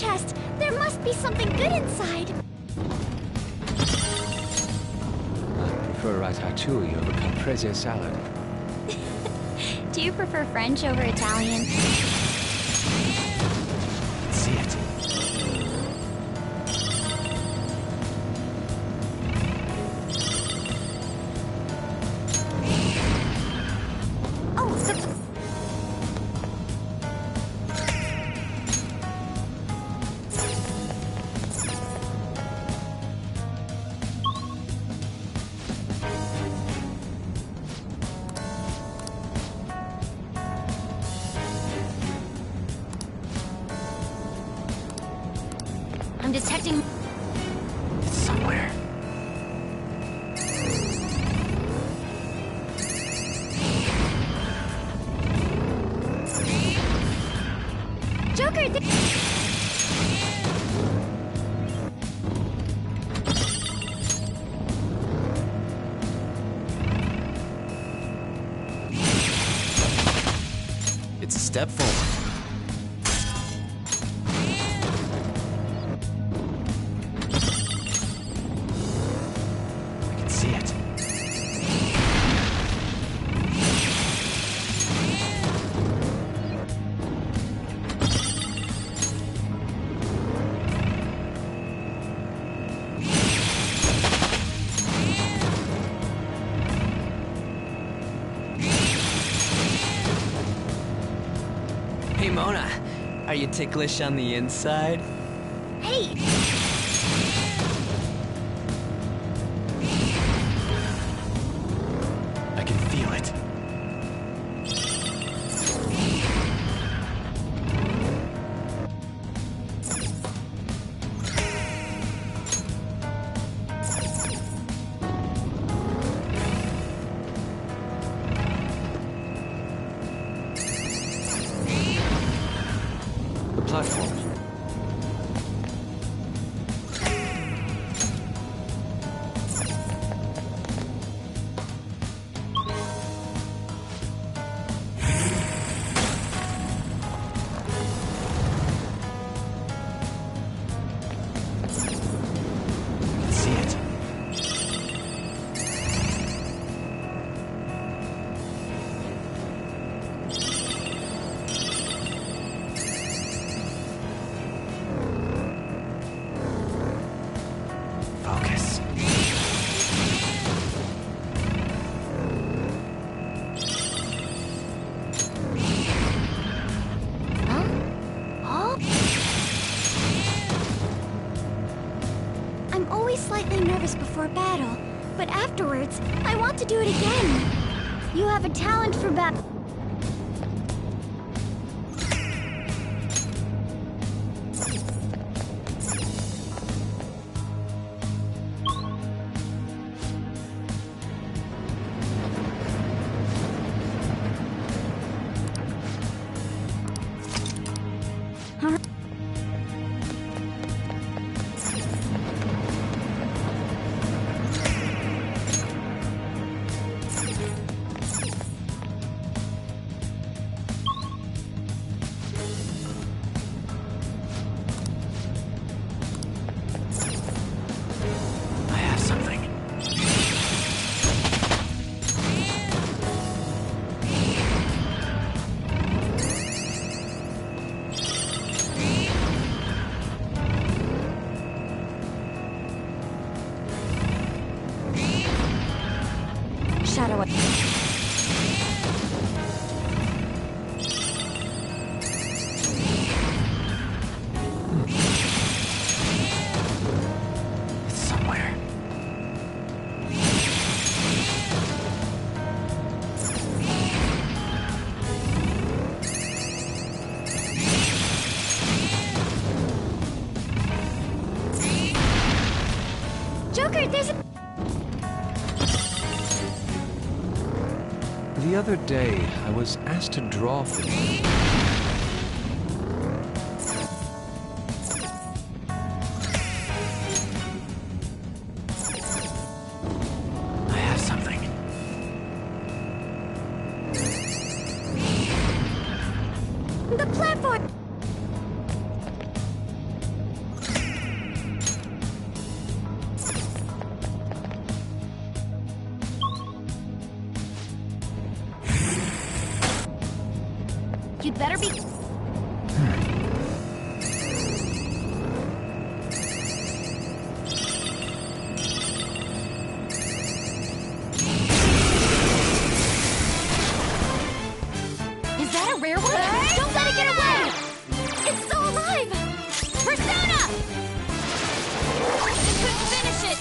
chest. There must be something good inside.
I prefer ratatouille over caprese salad.
Do you prefer French over Italian?
See it.
I'm detecting...
It's somewhere.
Joker,
It's a step forward. I can see it. Hey, Mona. Are you ticklish on the inside?
hey!
I can feel it.
The platform.
I can see it. Focus.
Huh? I'm always slightly nervous before battle, but afterwards, I want to do it again. You have a talent for battle.
I have something.
Shadow.
It's somewhere.
Joker, there's a...
The other day, I was asked to draw for you.
I have something.
The platform!
better be... Is that a rare one? Don't let it get away! It's still alive! Persona! Quick, finish it!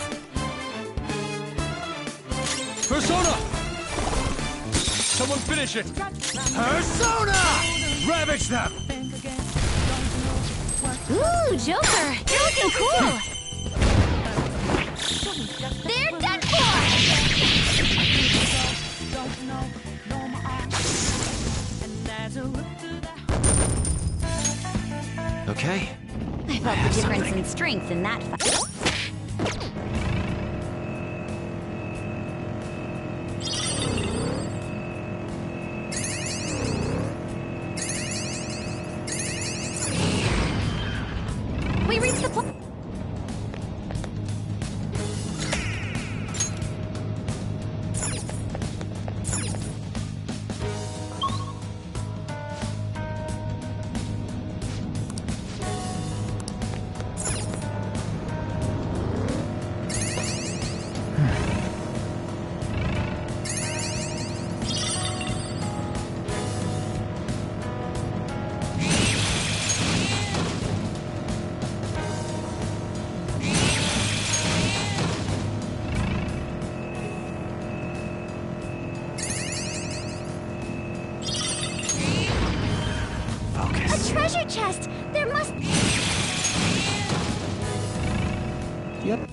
Persona! Someone finish it! Persona! Ravage them!
Ooh, Joker! You're looking cool! They're done for!
Okay.
I felt the difference in strength in that fight.
We reached the point.
Treasure chest! There must...
Yep.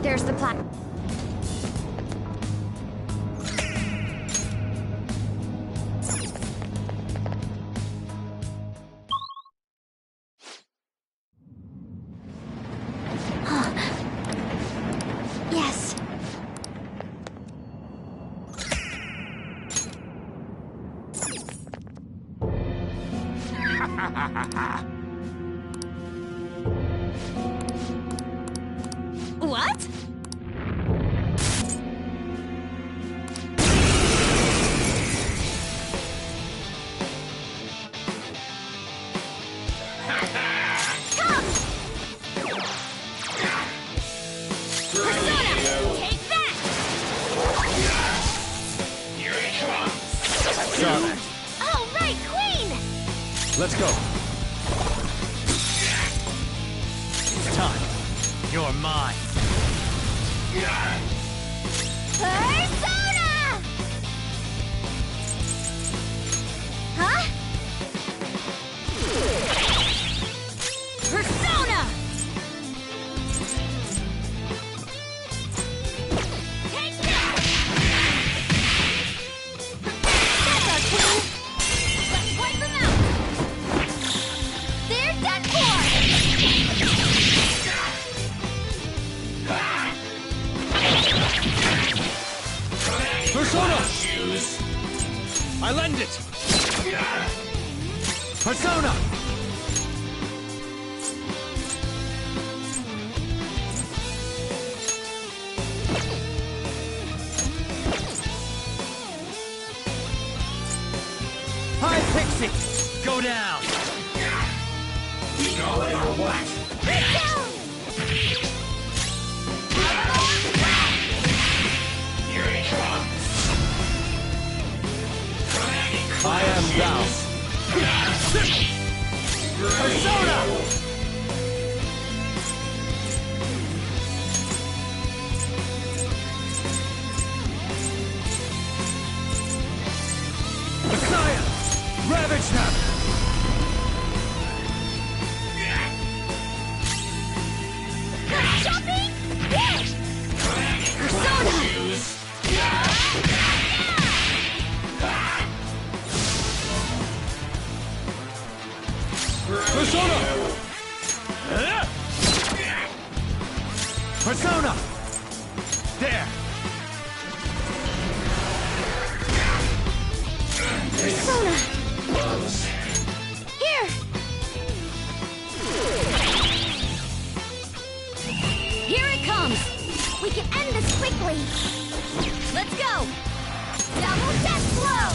There's the plat.
Yes.
What?
All right, Queen!
Let's go. It's time. You're mine.
Persona! Huh?
Persona! Take that! That's our queen! Let's wipe them out! They're done for!
Persona! I lend it! Persona! Hi, Pixie! Go down!
No matter what. Here it comes.
I am thou. Persona! Messiah! Ravage them!
Jumping? Yes! Persona!
Persona! Persona!
Persona! Here!
Here it comes!
We can end this quickly!
Let's go! Double death blow!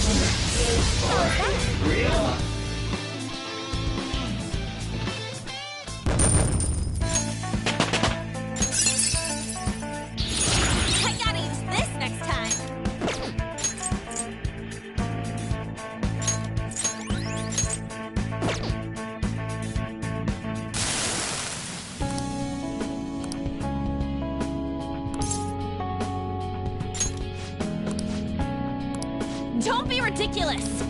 I gotta use this next time.
Don't be ridiculous!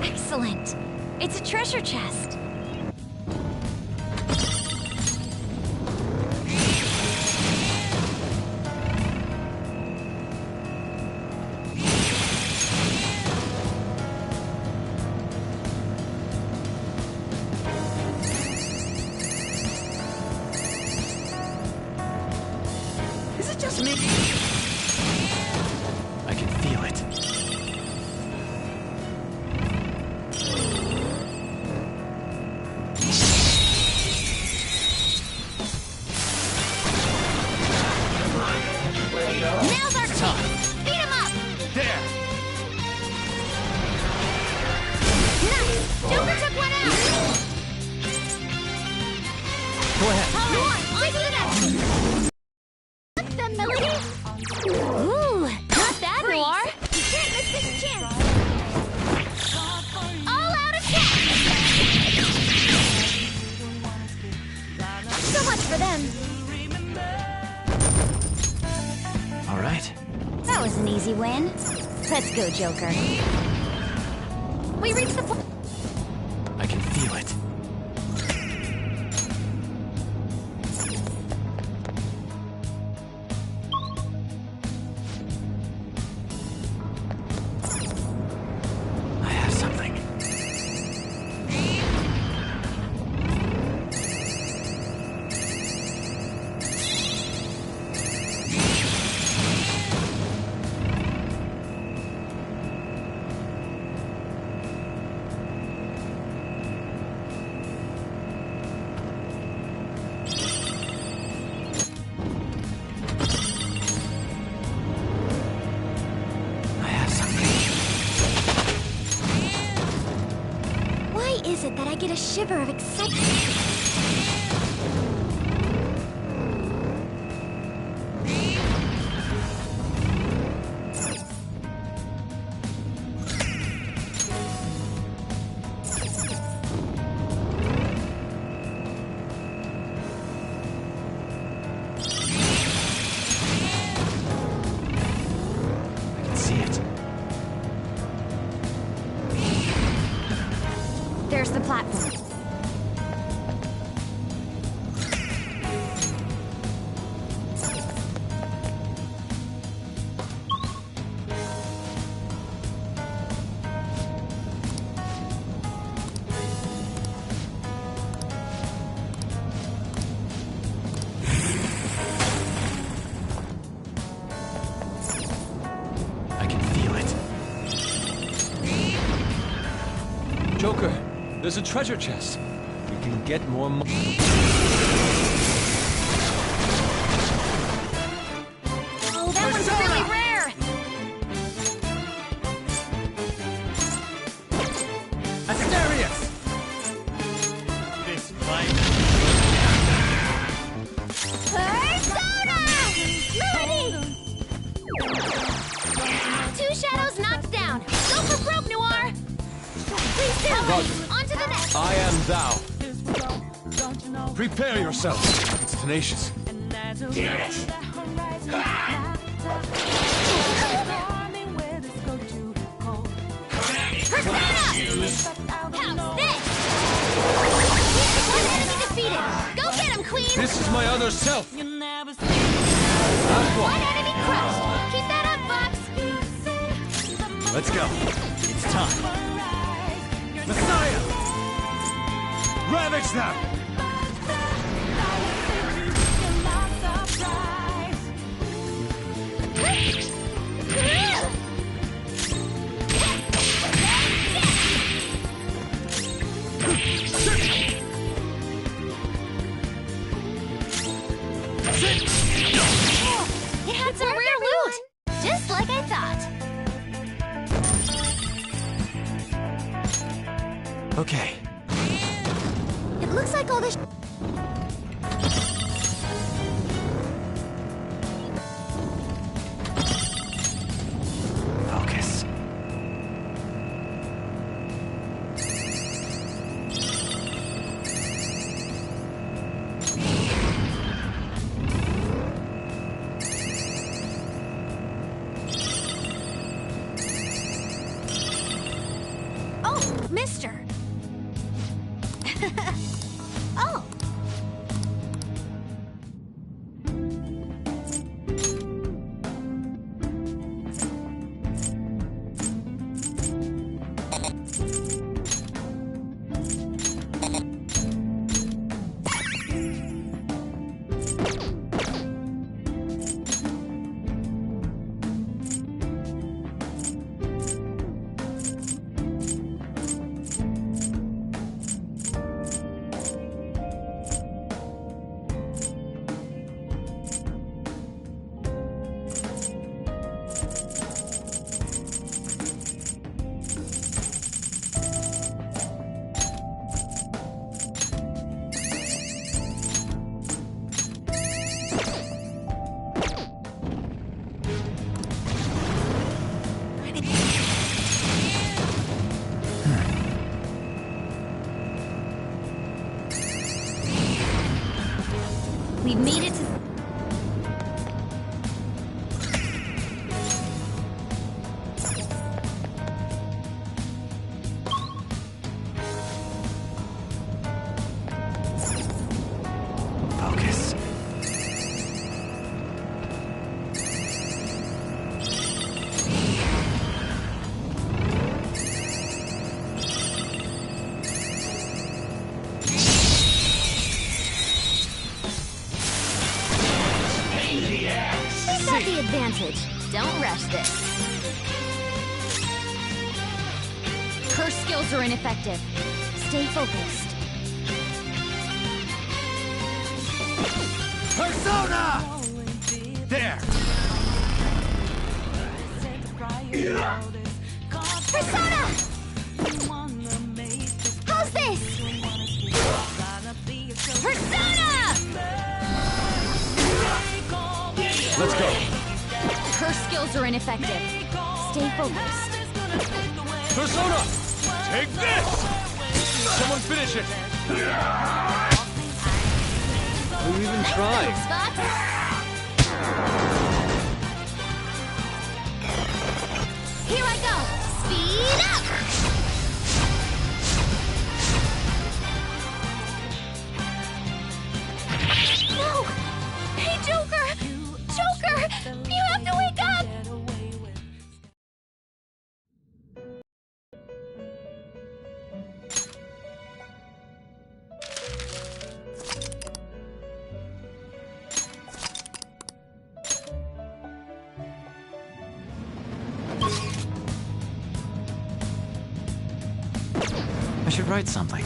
Excellent. It's a treasure chest.
Is it just me? I can feel it.
Now's our time! Beat him up!
There!
Nice! Joker took one out!
Go ahead.
Come on, on to the next!
What's the melody?
Ooh, not bad, Noir!
You can't miss this chance!
All out attack!
So much for them!
All right.
That was an easy win. Let's go, Joker.
We reached the point.
I can feel it. I have something.
Why is it that I get a shiver of excitement?
I can see it.
There's the platform.
I can feel it. Joker, there's a treasure chest. We can get more money.
Oh, that one's really rare!
Asterius! This fight...
Persona!
Roger.
On to the next.
I am thou. Prepare yourself. It's tenacious.
Damn it.
Persona! How's this? One enemy defeated. Go get him, Queen.
This is my other self.
One enemy crushed. Keep that up, Fox.
Let's go. It's time. Messiah! Ravage them!
It had some rare loot. Just like I thought.
Okay.
It looks like all this.
Focus.
Oh, mister. Oh. We've made it to...
Focus.
We've got the advantage. Don't rush this. Her skills are ineffective. Stay focused.
Persona! There!
Persona! How's this? Persona!
Let's go.
Her skills are ineffective. Stay focused.
Persona! Take this! Someone finish it! Who even tried?
Thanks, Fox. Here I go. Speed up! No! Hey, Joker! Joker! You have to wake up!
I should write something.